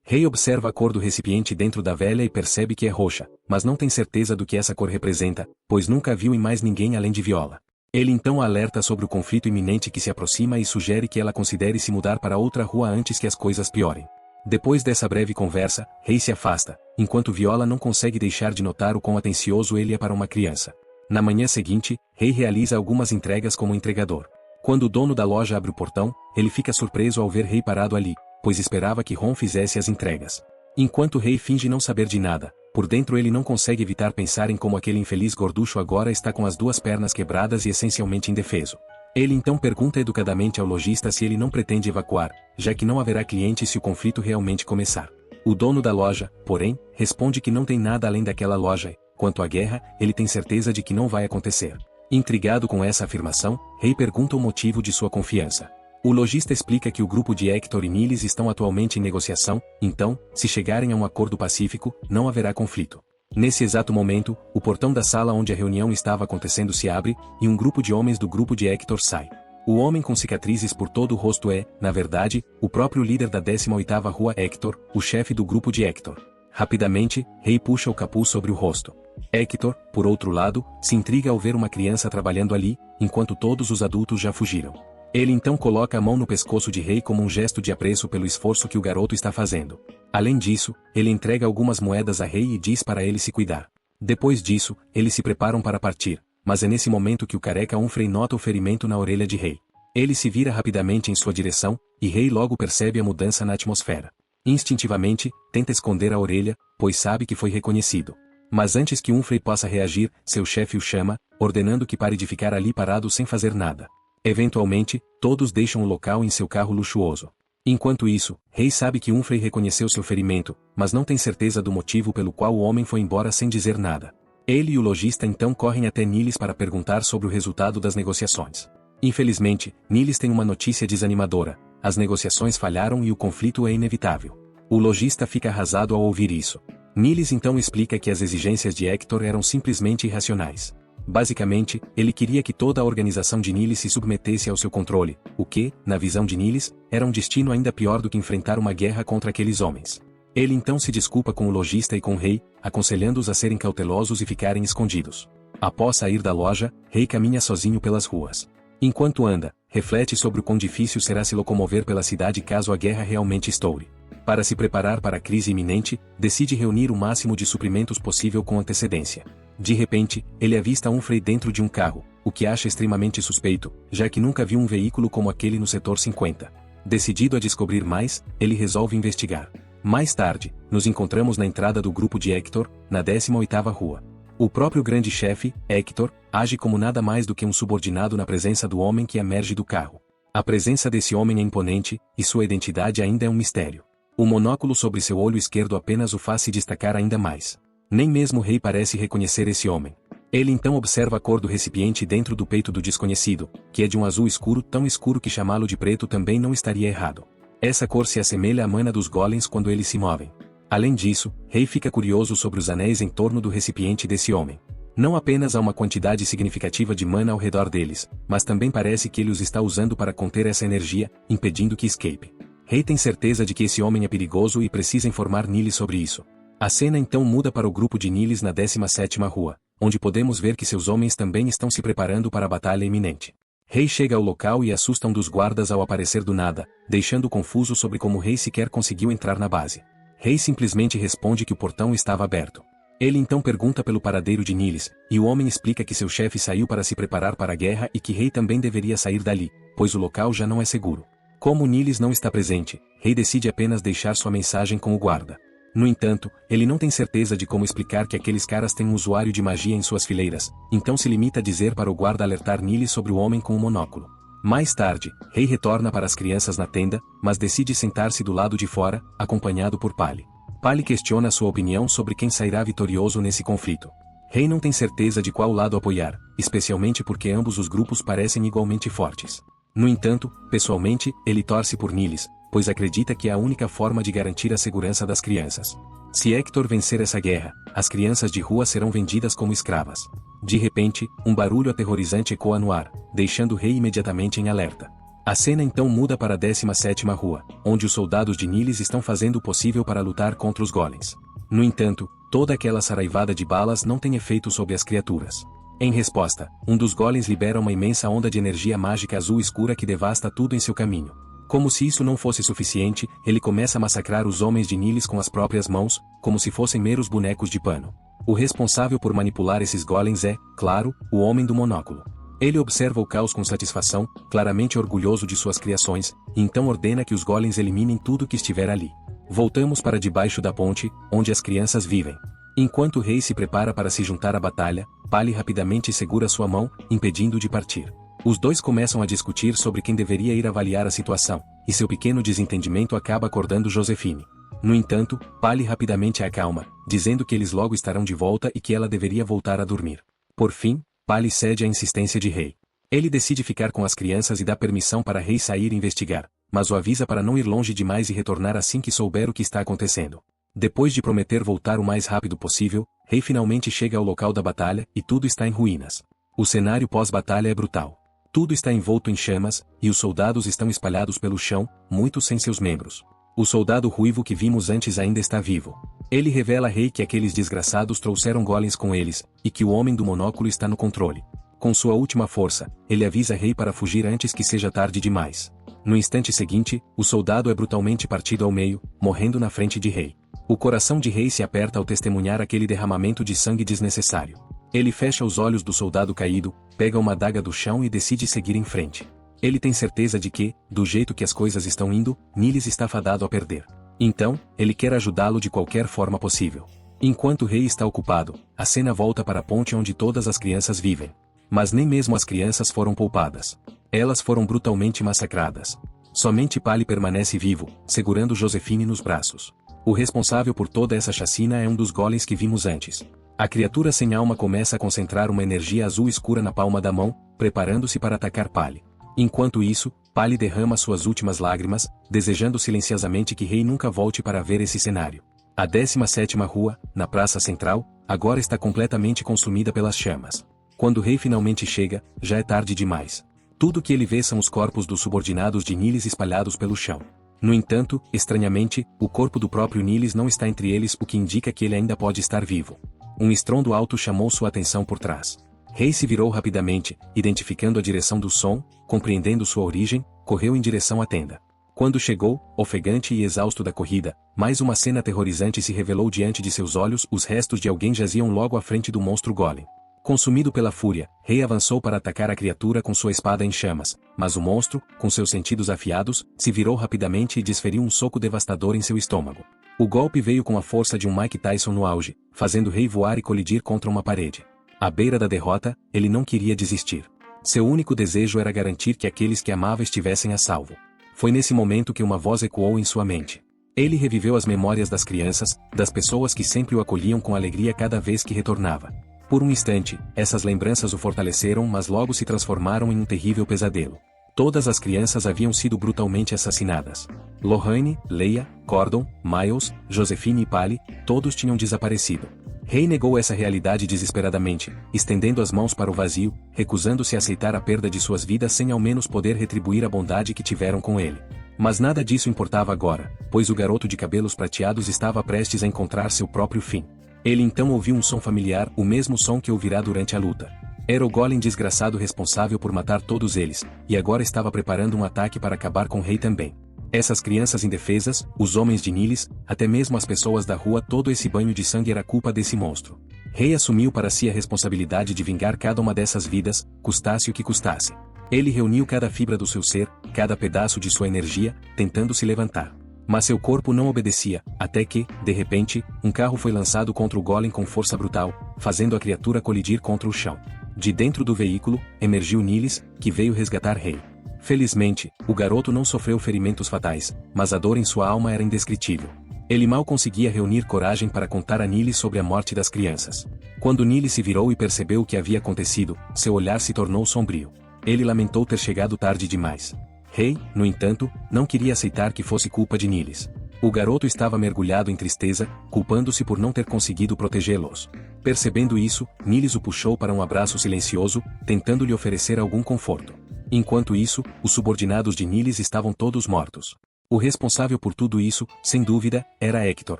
Rei observa a cor do recipiente dentro da velha e percebe que é roxa, mas não tem certeza do que essa cor representa, pois nunca viu em mais ninguém além de Viola. Ele então a alerta sobre o conflito iminente que se aproxima e sugere que ela considere se mudar para outra rua antes que as coisas piorem. Depois dessa breve conversa, Rei se afasta, enquanto Viola não consegue deixar de notar o quão atencioso ele é para uma criança. Na manhã seguinte, Rei realiza algumas entregas como entregador. Quando o dono da loja abre o portão, ele fica surpreso ao ver Rei parado ali, pois esperava que Ron fizesse as entregas. Enquanto Rei finge não saber de nada, por dentro ele não consegue evitar pensar em como aquele infeliz gorducho agora está com as duas pernas quebradas e essencialmente indefeso. Ele então pergunta educadamente ao lojista se ele não pretende evacuar, já que não haverá clientes se o conflito realmente começar. O dono da loja, porém, responde que não tem nada além daquela loja e, quanto à guerra, ele tem certeza de que não vai acontecer. Intrigado com essa afirmação, Rei pergunta o motivo de sua confiança. O lojista explica que o grupo de Hector e Nilis estão atualmente em negociação, então, se chegarem a um acordo pacífico, não haverá conflito. Nesse exato momento, o portão da sala onde a reunião estava acontecendo se abre, e um grupo de homens do grupo de Hector sai. O homem com cicatrizes por todo o rosto é, na verdade, o próprio líder da 18ª Rua Hector, o chefe do grupo de Hector. Rapidamente, Rei puxa o capuz sobre o rosto. Hector, por outro lado, se intriga ao ver uma criança trabalhando ali, enquanto todos os adultos já fugiram. Ele então coloca a mão no pescoço de Rei como um gesto de apreço pelo esforço que o garoto está fazendo. Além disso, ele entrega algumas moedas a Rei e diz para ele se cuidar. Depois disso, eles se preparam para partir, mas é nesse momento que o careca Humphrey nota o ferimento na orelha de Rei. Ele se vira rapidamente em sua direção, e Rei logo percebe a mudança na atmosfera. Instintivamente, tenta esconder a orelha, pois sabe que foi reconhecido. Mas antes que Humphrey possa reagir, seu chefe o chama, ordenando que pare de ficar ali parado sem fazer nada. Eventualmente, todos deixam o local em seu carro luxuoso. Enquanto isso, Rei sabe que Humphrey reconheceu seu ferimento, mas não tem certeza do motivo pelo qual o homem foi embora sem dizer nada. Ele e o lojista então correm até Niles para perguntar sobre o resultado das negociações. Infelizmente, Niles tem uma notícia desanimadora: as negociações falharam e o conflito é inevitável. O lojista fica arrasado ao ouvir isso. Niles então explica que as exigências de Hector eram simplesmente irracionais. Basicamente, ele queria que toda a organização de Niles se submetesse ao seu controle, o que, na visão de Niles, era um destino ainda pior do que enfrentar uma guerra contra aqueles homens. Ele então se desculpa com o lojista e com o rei, aconselhando-os a serem cautelosos e ficarem escondidos. Após sair da loja, Rei caminha sozinho pelas ruas. Enquanto anda, reflete sobre o quão difícil será se locomover pela cidade caso a guerra realmente estoure. Para se preparar para a crise iminente, decide reunir o máximo de suprimentos possível com antecedência. De repente, ele avista Humphrey dentro de um carro, o que acha extremamente suspeito, já que nunca viu um veículo como aquele no setor 50. Decidido a descobrir mais, ele resolve investigar. Mais tarde, nos encontramos na entrada do grupo de Hector, na 18ª rua. O próprio grande chefe, Hector, age como nada mais do que um subordinado na presença do homem que emerge do carro. A presença desse homem é imponente, e sua identidade ainda é um mistério. O monóculo sobre seu olho esquerdo apenas o faz se destacar ainda mais. Nem mesmo o rei parece reconhecer esse homem. Ele então observa a cor do recipiente dentro do peito do desconhecido, que é de um azul escuro tão escuro que chamá-lo de preto também não estaria errado. Essa cor se assemelha à mana dos golems quando eles se movem. Além disso, Rei fica curioso sobre os anéis em torno do recipiente desse homem. Não apenas há uma quantidade significativa de mana ao redor deles, mas também parece que ele os está usando para conter essa energia, impedindo que escape. Rei tem certeza de que esse homem é perigoso e precisa informar Niles sobre isso. A cena então muda para o grupo de Niles na 17ª rua, onde podemos ver que seus homens também estão se preparando para a batalha iminente. Rei chega ao local e assusta um dos guardas ao aparecer do nada, deixando confuso sobre como Rei sequer conseguiu entrar na base. Rei simplesmente responde que o portão estava aberto. Ele então pergunta pelo paradeiro de Niles, e o homem explica que seu chefe saiu para se preparar para a guerra e que Rei também deveria sair dali, pois o local já não é seguro. Como Niles não está presente, Rei decide apenas deixar sua mensagem com o guarda. No entanto, ele não tem certeza de como explicar que aqueles caras têm um usuário de magia em suas fileiras, então se limita a dizer para o guarda alertar Niles sobre o homem com o monóculo. Mais tarde, Rei retorna para as crianças na tenda, mas decide sentar-se do lado de fora, acompanhado por Pali. Pali questiona sua opinião sobre quem sairá vitorioso nesse conflito. Rei não tem certeza de qual lado apoiar, especialmente porque ambos os grupos parecem igualmente fortes. No entanto, pessoalmente, ele torce por Niles, pois acredita que é a única forma de garantir a segurança das crianças. Se Hector vencer essa guerra, as crianças de rua serão vendidas como escravas. De repente, um barulho aterrorizante ecoa no ar, deixando o rei imediatamente em alerta. A cena então muda para a 17ª rua, onde os soldados de Niles estão fazendo o possível para lutar contra os golems. No entanto, toda aquela saraivada de balas não tem efeito sobre as criaturas. Em resposta, um dos golems libera uma imensa onda de energia mágica azul escura que devasta tudo em seu caminho. Como se isso não fosse suficiente, ele começa a massacrar os homens de Niles com as próprias mãos, como se fossem meros bonecos de pano. O responsável por manipular esses golems é, claro, o homem do monóculo. Ele observa o caos com satisfação, claramente orgulhoso de suas criações, e então ordena que os golems eliminem tudo que estiver ali. Voltamos para debaixo da ponte, onde as crianças vivem. Enquanto o rei se prepara para se juntar à batalha, Pali rapidamente segura sua mão, impedindo-o de partir. Os dois começam a discutir sobre quem deveria ir avaliar a situação, e seu pequeno desentendimento acaba acordando Josefine. No entanto, Pali rapidamente a acalma, dizendo que eles logo estarão de volta e que ela deveria voltar a dormir. Por fim, Pali cede à insistência de Rei. Ele decide ficar com as crianças e dá permissão para Rei sair e investigar, mas o avisa para não ir longe demais e retornar assim que souber o que está acontecendo. Depois de prometer voltar o mais rápido possível, Rei finalmente chega ao local da batalha e tudo está em ruínas. O cenário pós-batalha é brutal. Tudo está envolto em chamas, e os soldados estão espalhados pelo chão, muitos sem seus membros. O soldado ruivo que vimos antes ainda está vivo. Ele revela a Rei que aqueles desgraçados trouxeram golems com eles, e que o homem do monóculo está no controle. Com sua última força, ele avisa Rei para fugir antes que seja tarde demais. No instante seguinte, o soldado é brutalmente partido ao meio, morrendo na frente de Rei. O coração de Rei se aperta ao testemunhar aquele derramamento de sangue desnecessário. Ele fecha os olhos do soldado caído, pega uma adaga do chão e decide seguir em frente. Ele tem certeza de que, do jeito que as coisas estão indo, Niles está fadado a perder. Então, ele quer ajudá-lo de qualquer forma possível. Enquanto o rei está ocupado, a cena volta para a ponte onde todas as crianças vivem. Mas nem mesmo as crianças foram poupadas. Elas foram brutalmente massacradas. Somente Pali permanece vivo, segurando Josephine nos braços. O responsável por toda essa chacina é um dos golems que vimos antes. A criatura sem alma começa a concentrar uma energia azul escura na palma da mão, preparando-se para atacar Pali. Enquanto isso, Pali derrama suas últimas lágrimas, desejando silenciosamente que Rei nunca volte para ver esse cenário. A 17ª rua, na praça central, agora está completamente consumida pelas chamas. Quando Rei finalmente chega, já é tarde demais. Tudo que ele vê são os corpos dos subordinados de Niles espalhados pelo chão. No entanto, estranhamente, o corpo do próprio Niles não está entre eles, o que indica que ele ainda pode estar vivo. Um estrondo alto chamou sua atenção por trás. Rei se virou rapidamente, identificando a direção do som, compreendendo sua origem, correu em direção à tenda. Quando chegou, ofegante e exausto da corrida, mais uma cena aterrorizante se revelou diante de seus olhos, os restos de alguém jaziam logo à frente do monstro golem. Consumido pela fúria, Rei avançou para atacar a criatura com sua espada em chamas, mas o monstro, com seus sentidos afiados, se virou rapidamente e desferiu um soco devastador em seu estômago. O golpe veio com a força de um Mike Tyson no auge, fazendo Rei voar e colidir contra uma parede. À beira da derrota, ele não queria desistir. Seu único desejo era garantir que aqueles que amava estivessem a salvo. Foi nesse momento que uma voz ecoou em sua mente. Ele reviveu as memórias das crianças, das pessoas que sempre o acolhiam com alegria cada vez que retornava. Por um instante, essas lembranças o fortaleceram, mas logo se transformaram em um terrível pesadelo. Todas as crianças haviam sido brutalmente assassinadas. Lorraine, Leia, Gordon, Miles, Josephine e Pali, todos tinham desaparecido. Rei negou essa realidade desesperadamente, estendendo as mãos para o vazio, recusando-se a aceitar a perda de suas vidas sem ao menos poder retribuir a bondade que tiveram com ele. Mas nada disso importava agora, pois o garoto de cabelos prateados estava prestes a encontrar seu próprio fim. Ele então ouviu um som familiar, o mesmo som que ouvirá durante a luta. Era o golem desgraçado responsável por matar todos eles, e agora estava preparando um ataque para acabar com o rei também. Essas crianças indefesas, os homens de Niles, até mesmo as pessoas da rua, todo esse banho de sangue era culpa desse monstro. Rei assumiu para si a responsabilidade de vingar cada uma dessas vidas, custasse o que custasse. Ele reuniu cada fibra do seu ser, cada pedaço de sua energia, tentando se levantar. Mas seu corpo não obedecia, até que, de repente, um carro foi lançado contra o golem com força brutal, fazendo a criatura colidir contra o chão. De dentro do veículo, emergiu Niles, que veio resgatar Rei. Felizmente, o garoto não sofreu ferimentos fatais, mas a dor em sua alma era indescritível. Ele mal conseguia reunir coragem para contar a Niles sobre a morte das crianças. Quando Niles se virou e percebeu o que havia acontecido, seu olhar se tornou sombrio. Ele lamentou ter chegado tarde demais. Rei, no entanto, não queria aceitar que fosse culpa de Niles. O garoto estava mergulhado em tristeza, culpando-se por não ter conseguido protegê-los. Percebendo isso, Niles o puxou para um abraço silencioso, tentando lhe oferecer algum conforto. Enquanto isso, os subordinados de Niles estavam todos mortos. O responsável por tudo isso, sem dúvida, era Hector,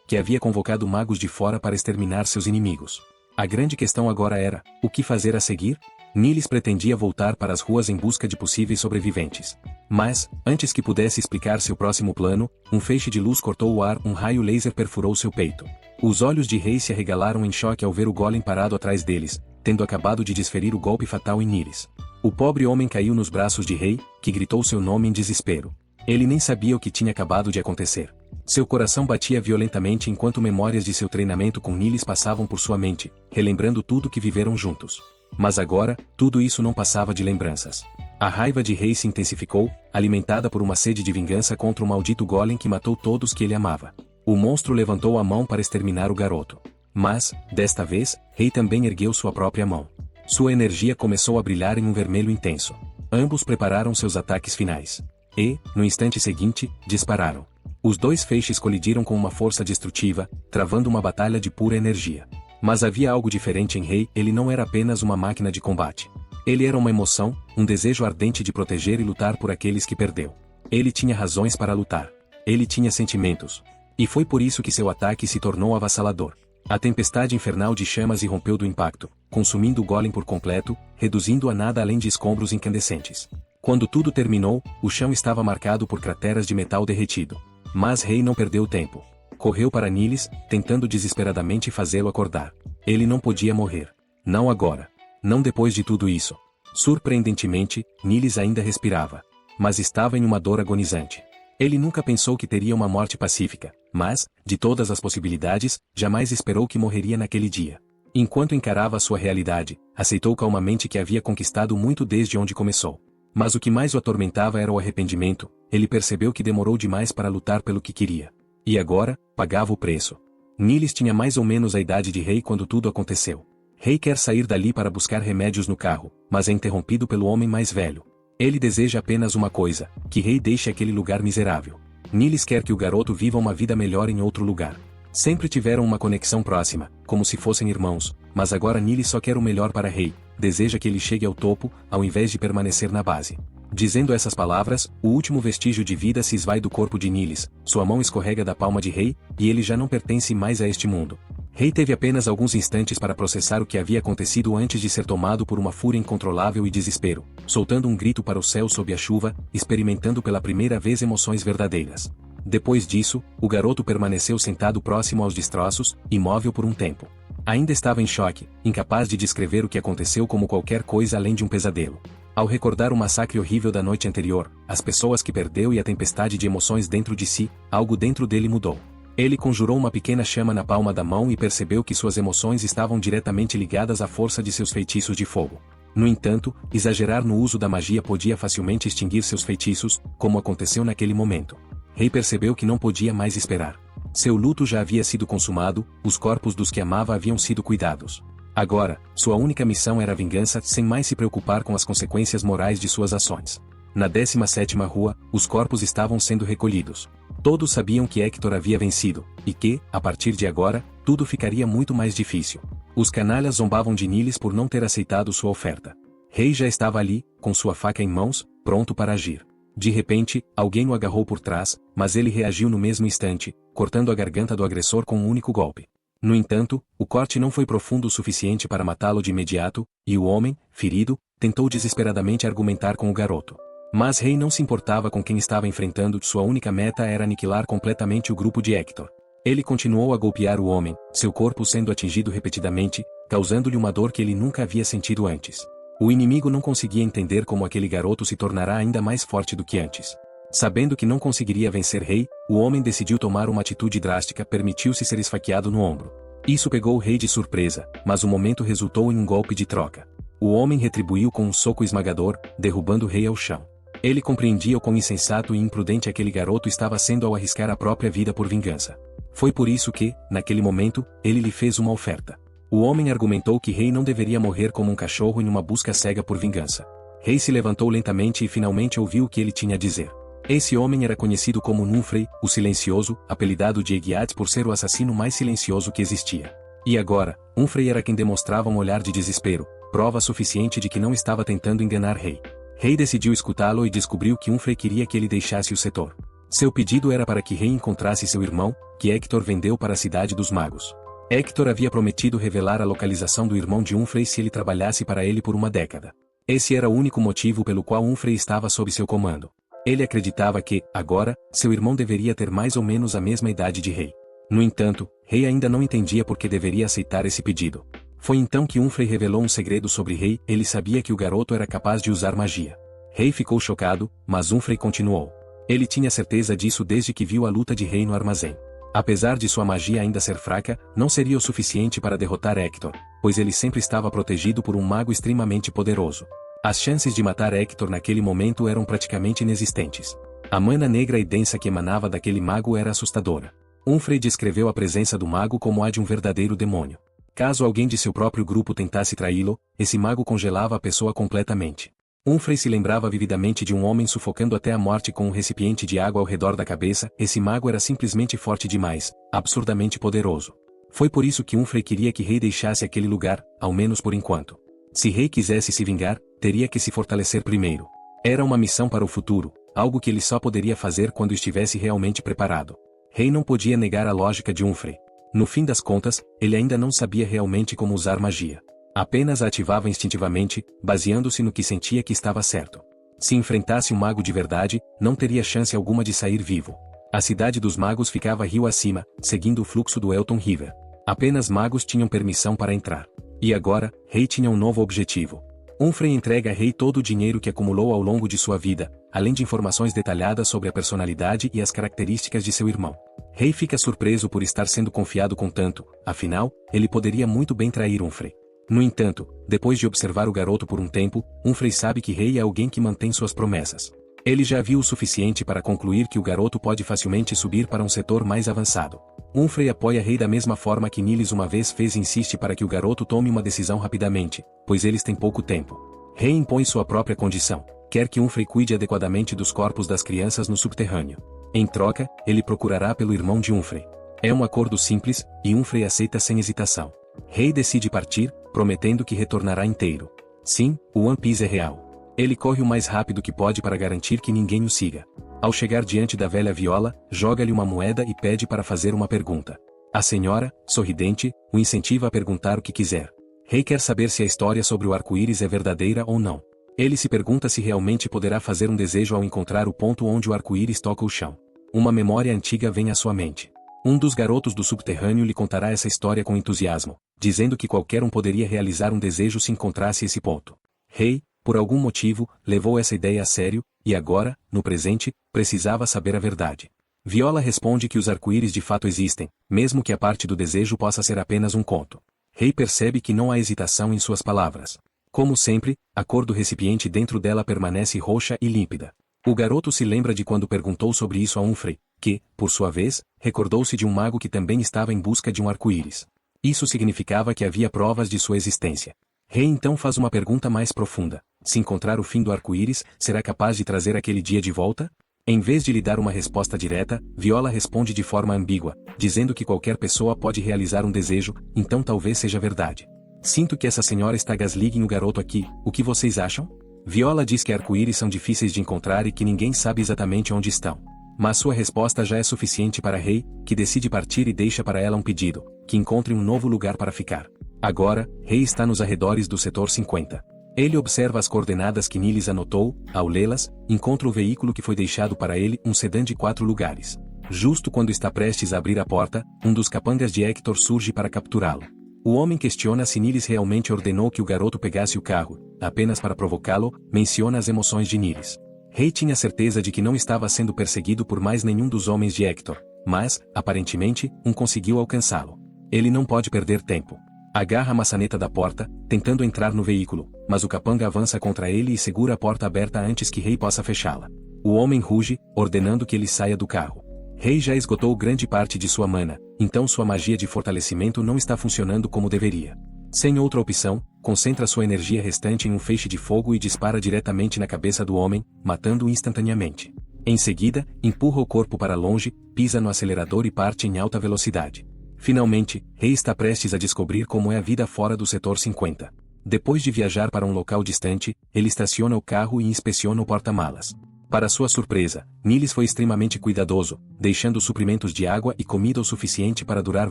que havia convocado magos de fora para exterminar seus inimigos. A grande questão agora era, o que fazer a seguir? Niles pretendia voltar para as ruas em busca de possíveis sobreviventes. Mas, antes que pudesse explicar seu próximo plano, um feixe de luz cortou o ar, um raio laser perfurou seu peito. Os olhos de Rei se arregalaram em choque ao ver o golem parado atrás deles, tendo acabado de desferir o golpe fatal em Niles. O pobre homem caiu nos braços de Rei, que gritou seu nome em desespero. Ele nem sabia o que tinha acabado de acontecer. Seu coração batia violentamente enquanto memórias de seu treinamento com Niles passavam por sua mente, relembrando tudo que viveram juntos. Mas agora, tudo isso não passava de lembranças. A raiva de Rei se intensificou, alimentada por uma sede de vingança contra o maldito golem que matou todos que ele amava. O monstro levantou a mão para exterminar o garoto. Mas, desta vez, Rei também ergueu sua própria mão. Sua energia começou a brilhar em um vermelho intenso. Ambos prepararam seus ataques finais. E, no instante seguinte, dispararam. Os dois feixes colidiram com uma força destrutiva, travando uma batalha de pura energia. Mas havia algo diferente em Rei, ele não era apenas uma máquina de combate. Ele era uma emoção, um desejo ardente de proteger e lutar por aqueles que perdeu. Ele tinha razões para lutar. Ele tinha sentimentos. E foi por isso que seu ataque se tornou avassalador. A tempestade infernal de chamas irrompeu do impacto, consumindo o golem por completo, reduzindo-o a nada além de escombros incandescentes. Quando tudo terminou, o chão estava marcado por crateras de metal derretido. Mas Rei não perdeu tempo. Correu para Niles, tentando desesperadamente fazê-lo acordar. Ele não podia morrer. Não agora. Não depois de tudo isso. Surpreendentemente, Niles ainda respirava. Mas estava em uma dor agonizante. Ele nunca pensou que teria uma morte pacífica, mas, de todas as possibilidades, jamais esperou que morreria naquele dia. Enquanto encarava a sua realidade, aceitou calmamente que havia conquistado muito desde onde começou. Mas o que mais o atormentava era o arrependimento. Ele percebeu que demorou demais para lutar pelo que queria. E agora, pagava o preço. Niles tinha mais ou menos a idade de Rei quando tudo aconteceu. Rei quer sair dali para buscar remédios no carro, mas é interrompido pelo homem mais velho. Ele deseja apenas uma coisa, que Rei deixe aquele lugar miserável. Niles quer que o garoto viva uma vida melhor em outro lugar. Sempre tiveram uma conexão próxima, como se fossem irmãos, mas agora Niles só quer o melhor para Rei, deseja que ele chegue ao topo, ao invés de permanecer na base. Dizendo essas palavras, o último vestígio de vida se esvai do corpo de Niles, sua mão escorrega da palma de Rei, e ele já não pertence mais a este mundo. Rei teve apenas alguns instantes para processar o que havia acontecido antes de ser tomado por uma fúria incontrolável e desespero, soltando um grito para o céu sob a chuva, experimentando pela primeira vez emoções verdadeiras. Depois disso, o garoto permaneceu sentado próximo aos destroços, imóvel por um tempo. Ainda estava em choque, incapaz de descrever o que aconteceu como qualquer coisa além de um pesadelo. Ao recordar o massacre horrível da noite anterior, as pessoas que perdeu e a tempestade de emoções dentro de si, algo dentro dele mudou. Ele conjurou uma pequena chama na palma da mão e percebeu que suas emoções estavam diretamente ligadas à força de seus feitiços de fogo. No entanto, exagerar no uso da magia podia facilmente extinguir seus feitiços, como aconteceu naquele momento. Rei percebeu que não podia mais esperar. Seu luto já havia sido consumado, os corpos dos que amava haviam sido cuidados. Agora, sua única missão era a vingança, sem mais se preocupar com as consequências morais de suas ações. Na 17ª rua, os corpos estavam sendo recolhidos. Todos sabiam que Hector havia vencido, e que, a partir de agora, tudo ficaria muito mais difícil. Os canalhas zombavam de Niles por não ter aceitado sua oferta. Rei já estava ali, com sua faca em mãos, pronto para agir. De repente, alguém o agarrou por trás, mas ele reagiu no mesmo instante, cortando a garganta do agressor com um único golpe. No entanto, o corte não foi profundo o suficiente para matá-lo de imediato, e o homem, ferido, tentou desesperadamente argumentar com o garoto. Mas Rei não se importava com quem estava enfrentando, sua única meta era aniquilar completamente o grupo de Hector. Ele continuou a golpear o homem, seu corpo sendo atingido repetidamente, causando-lhe uma dor que ele nunca havia sentido antes. O inimigo não conseguia entender como aquele garoto se tornará ainda mais forte do que antes. Sabendo que não conseguiria vencer Rei, o homem decidiu tomar uma atitude drástica, permitiu-se ser esfaqueado no ombro. Isso pegou o Rei de surpresa, mas o momento resultou em um golpe de troca. O homem retribuiu com um soco esmagador, derrubando o Rei ao chão. Ele compreendia o quão insensato e imprudente aquele garoto estava sendo ao arriscar a própria vida por vingança. Foi por isso que, naquele momento, ele lhe fez uma oferta. O homem argumentou que Rei não deveria morrer como um cachorro em uma busca cega por vingança. Rei se levantou lentamente e finalmente ouviu o que ele tinha a dizer. Esse homem era conhecido como Nunfrey, o Silencioso, apelidado de Egiad por ser o assassino mais silencioso que existia. E agora, Nunfrey era quem demonstrava um olhar de desespero, prova suficiente de que não estava tentando enganar Rei. Rei decidiu escutá-lo e descobriu que Nunfrey queria que ele deixasse o setor. Seu pedido era para que Rei encontrasse seu irmão, que Hector vendeu para a cidade dos magos. Hector havia prometido revelar a localização do irmão de Nunfrey se ele trabalhasse para ele por uma década. Esse era o único motivo pelo qual Nunfrey estava sob seu comando. Ele acreditava que, agora, seu irmão deveria ter mais ou menos a mesma idade de Rei. No entanto, Rei ainda não entendia por que deveria aceitar esse pedido. Foi então que Nunfrey revelou um segredo sobre Rei, ele sabia que o garoto era capaz de usar magia. Rei ficou chocado, mas Nunfrey continuou. Ele tinha certeza disso desde que viu a luta de Rei no armazém. Apesar de sua magia ainda ser fraca, não seria o suficiente para derrotar Hector, pois ele sempre estava protegido por um mago extremamente poderoso. As chances de matar Hector naquele momento eram praticamente inexistentes. A mana negra e densa que emanava daquele mago era assustadora. Nunfrey descreveu a presença do mago como a de um verdadeiro demônio. Caso alguém de seu próprio grupo tentasse traí-lo, esse mago congelava a pessoa completamente. Nunfrey se lembrava vividamente de um homem sufocando até a morte com um recipiente de água ao redor da cabeça. Esse mago era simplesmente forte demais, absurdamente poderoso. Foi por isso que Nunfrey queria que Rei deixasse aquele lugar, ao menos por enquanto. Se Rei quisesse se vingar, teria que se fortalecer primeiro. Era uma missão para o futuro, algo que ele só poderia fazer quando estivesse realmente preparado. Rei não podia negar a lógica de Nunfrey. No fim das contas, ele ainda não sabia realmente como usar magia. Apenas a ativava instintivamente, baseando-se no que sentia que estava certo. Se enfrentasse um mago de verdade, não teria chance alguma de sair vivo. A cidade dos magos ficava rio acima, seguindo o fluxo do Elton River. Apenas magos tinham permissão para entrar. E agora, Rei tinha um novo objetivo. Humphrey entrega a Rei todo o dinheiro que acumulou ao longo de sua vida, além de informações detalhadas sobre a personalidade e as características de seu irmão. Rei fica surpreso por estar sendo confiado com tanto, afinal, ele poderia muito bem trair Humphrey. No entanto, depois de observar o garoto por um tempo, Humphrey sabe que Rei é alguém que mantém suas promessas. Ele já viu o suficiente para concluir que o garoto pode facilmente subir para um setor mais avançado. Humphrey apoia Rei da mesma forma que Niles uma vez fez e insiste para que o garoto tome uma decisão rapidamente, pois eles têm pouco tempo. Rei impõe sua própria condição, quer que Humphrey cuide adequadamente dos corpos das crianças no subterrâneo. Em troca, ele procurará pelo irmão de Humphrey. É um acordo simples, e Humphrey aceita sem hesitação. Rei decide partir, prometendo que retornará inteiro. Sim, o One Piece é real. Ele corre o mais rápido que pode para garantir que ninguém o siga. Ao chegar diante da velha Viola, joga-lhe uma moeda e pede para fazer uma pergunta. A senhora, sorridente, o incentiva a perguntar o que quiser. Rei quer saber se a história sobre o arco-íris é verdadeira ou não. Ele se pergunta se realmente poderá fazer um desejo ao encontrar o ponto onde o arco-íris toca o chão. Uma memória antiga vem à sua mente. Um dos garotos do subterrâneo lhe contará essa história com entusiasmo, dizendo que qualquer um poderia realizar um desejo se encontrasse esse ponto. Rei, por algum motivo, levou essa ideia a sério, e agora, no presente, precisava saber a verdade. Viola responde que os arco-íris de fato existem, mesmo que a parte do desejo possa ser apenas um conto. Rei percebe que não há hesitação em suas palavras. Como sempre, a cor do recipiente dentro dela permanece roxa e límpida. O garoto se lembra de quando perguntou sobre isso a Humphrey, que, por sua vez, recordou-se de um mago que também estava em busca de um arco-íris. Isso significava que havia provas de sua existência. Rei então faz uma pergunta mais profunda. Se encontrar o fim do arco-íris, será capaz de trazer aquele dia de volta? Em vez de lhe dar uma resposta direta, Viola responde de forma ambígua, dizendo que qualquer pessoa pode realizar um desejo, então talvez seja verdade. Sinto que essa senhora está gaslighting o garoto aqui, o que vocês acham? Viola diz que arco-íris são difíceis de encontrar e que ninguém sabe exatamente onde estão. Mas sua resposta já é suficiente para Rei, que decide partir e deixa para ela um pedido, que encontre um novo lugar para ficar. Agora, Rei está nos arredores do setor 50. Ele observa as coordenadas que Niles anotou, ao lê-las, encontra o veículo que foi deixado para ele, um sedã de 4 lugares. Justo quando está prestes a abrir a porta, um dos capangas de Hector surge para capturá-lo. O homem questiona se Niles realmente ordenou que o garoto pegasse o carro, apenas para provocá-lo, menciona as emoções de Niles. Rei tinha certeza de que não estava sendo perseguido por mais nenhum dos homens de Hector, mas, aparentemente, um conseguiu alcançá-lo. Ele não pode perder tempo. Agarra a maçaneta da porta, tentando entrar no veículo, mas o capanga avança contra ele e segura a porta aberta antes que Rei possa fechá-la. O homem ruge, ordenando que ele saia do carro. Rei já esgotou grande parte de sua mana, então sua magia de fortalecimento não está funcionando como deveria. Sem outra opção, concentra sua energia restante em um feixe de fogo e dispara diretamente na cabeça do homem, matando-o instantaneamente. Em seguida, empurra o corpo para longe, pisa no acelerador e parte em alta velocidade. Finalmente, Rei está prestes a descobrir como é a vida fora do setor 50. Depois de viajar para um local distante, ele estaciona o carro e inspeciona o porta-malas. Para sua surpresa, Niles foi extremamente cuidadoso, deixando suprimentos de água e comida o suficiente para durar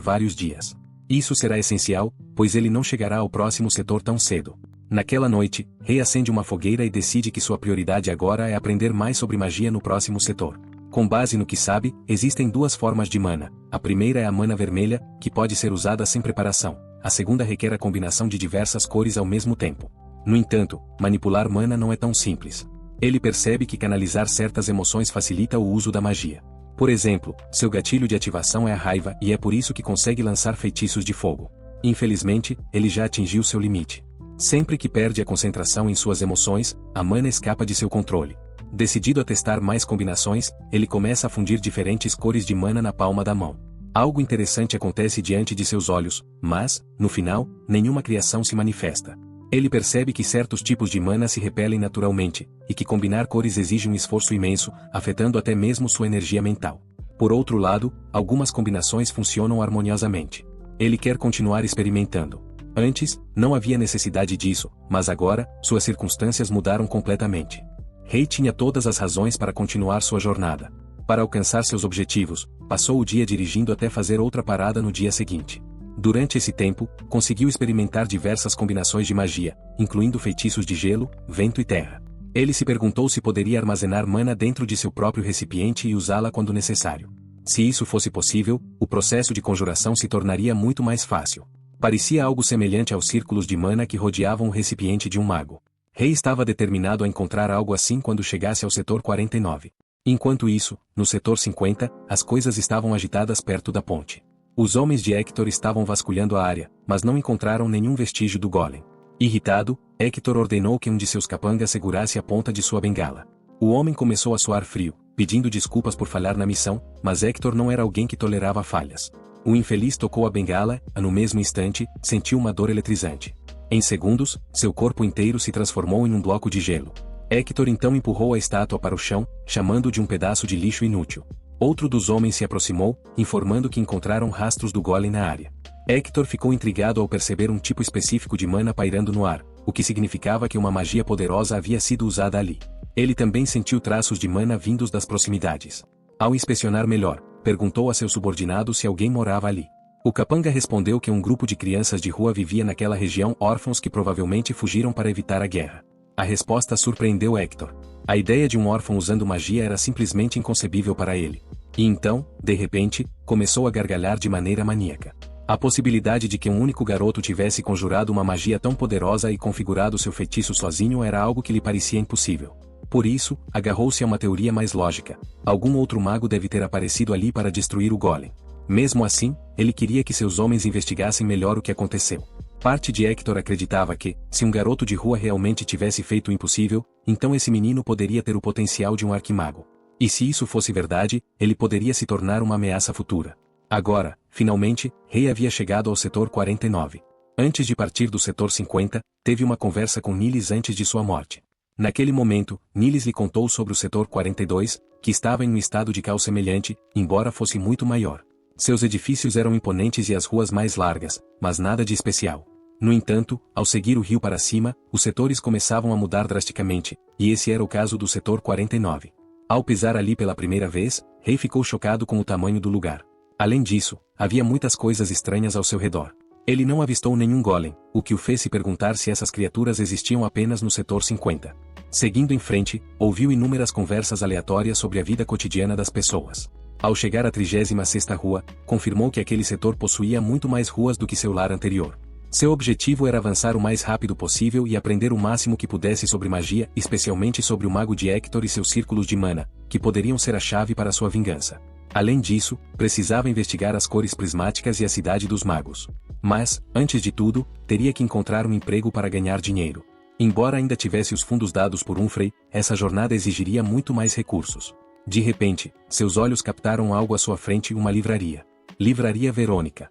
vários dias. Isso será essencial, pois ele não chegará ao próximo setor tão cedo. Naquela noite, Rei acende uma fogueira e decide que sua prioridade agora é aprender mais sobre magia no próximo setor. Com base no que sabe, existem 2 formas de mana. A primeira é a mana vermelha, que pode ser usada sem preparação. A segunda requer a combinação de diversas cores ao mesmo tempo. No entanto, manipular mana não é tão simples. Ele percebe que canalizar certas emoções facilita o uso da magia. Por exemplo, seu gatilho de ativação é a raiva e é por isso que consegue lançar feitiços de fogo. Infelizmente, ele já atingiu seu limite. Sempre que perde a concentração em suas emoções, a mana escapa de seu controle. Decidido a testar mais combinações, ele começa a fundir diferentes cores de mana na palma da mão. Algo interessante acontece diante de seus olhos, mas, no final, nenhuma criação se manifesta. Ele percebe que certos tipos de mana se repelem naturalmente, e que combinar cores exige um esforço imenso, afetando até mesmo sua energia mental. Por outro lado, algumas combinações funcionam harmoniosamente. Ele quer continuar experimentando. Antes, não havia necessidade disso, mas agora, suas circunstâncias mudaram completamente. Rei tinha todas as razões para continuar sua jornada. Para alcançar seus objetivos, passou o dia dirigindo até fazer outra parada no dia seguinte. Durante esse tempo, conseguiu experimentar diversas combinações de magia, incluindo feitiços de gelo, vento e terra. Ele se perguntou se poderia armazenar mana dentro de seu próprio recipiente e usá-la quando necessário. Se isso fosse possível, o processo de conjuração se tornaria muito mais fácil. Parecia algo semelhante aos círculos de mana que rodeavam o recipiente de um mago. Rei estava determinado a encontrar algo assim quando chegasse ao setor 49. Enquanto isso, no setor 50, as coisas estavam agitadas perto da ponte. Os homens de Hector estavam vasculhando a área, mas não encontraram nenhum vestígio do golem. Irritado, Hector ordenou que um de seus capangas segurasse a ponta de sua bengala. O homem começou a suar frio, pedindo desculpas por falhar na missão, mas Hector não era alguém que tolerava falhas. O infeliz tocou a bengala, e no mesmo instante, sentiu uma dor eletrizante. Em segundos, seu corpo inteiro se transformou em um bloco de gelo. Hector então empurrou a estátua para o chão, chamando de um pedaço de lixo inútil. Outro dos homens se aproximou, informando que encontraram rastros do golem na área. Hector ficou intrigado ao perceber um tipo específico de mana pairando no ar, o que significava que uma magia poderosa havia sido usada ali. Ele também sentiu traços de mana vindos das proximidades. Ao inspecionar melhor, perguntou a seu subordinado se alguém morava ali. O capanga respondeu que um grupo de crianças de rua vivia naquela região, órfãos que provavelmente fugiram para evitar a guerra. A resposta surpreendeu Hector. A ideia de um órfão usando magia era simplesmente inconcebível para ele. E então, de repente, começou a gargalhar de maneira maníaca. A possibilidade de que um único garoto tivesse conjurado uma magia tão poderosa e configurado seu feitiço sozinho era algo que lhe parecia impossível. Por isso, agarrou-se a uma teoria mais lógica. Algum outro mago deve ter aparecido ali para destruir o golem. Mesmo assim, ele queria que seus homens investigassem melhor o que aconteceu. Parte de Hector acreditava que, se um garoto de rua realmente tivesse feito o impossível, então esse menino poderia ter o potencial de um arquimago. E se isso fosse verdade, ele poderia se tornar uma ameaça futura. Agora, finalmente, Rei havia chegado ao setor 49. Antes de partir do setor 50, teve uma conversa com Nilis antes de sua morte. Naquele momento, Nilis lhe contou sobre o setor 42, que estava em um estado de caos semelhante, embora fosse muito maior. Seus edifícios eram imponentes e as ruas mais largas, mas nada de especial. No entanto, ao seguir o rio para cima, os setores começavam a mudar drasticamente, e esse era o caso do setor 49. Ao pisar ali pela primeira vez, Rei ficou chocado com o tamanho do lugar. Além disso, havia muitas coisas estranhas ao seu redor. Ele não avistou nenhum golem, o que o fez se perguntar se essas criaturas existiam apenas no setor 50. Seguindo em frente, ouviu inúmeras conversas aleatórias sobre a vida cotidiana das pessoas. Ao chegar à 36ª rua, confirmou que aquele setor possuía muito mais ruas do que seu lar anterior. Seu objetivo era avançar o mais rápido possível e aprender o máximo que pudesse sobre magia, especialmente sobre o mago de Hector e seus círculos de mana, que poderiam ser a chave para sua vingança. Além disso, precisava investigar as cores prismáticas e a cidade dos magos. Mas, antes de tudo, teria que encontrar um emprego para ganhar dinheiro. Embora ainda tivesse os fundos dados por Humphrey, essa jornada exigiria muito mais recursos. De repente, seus olhos captaram algo à sua frente, uma livraria. Livraria Verônica.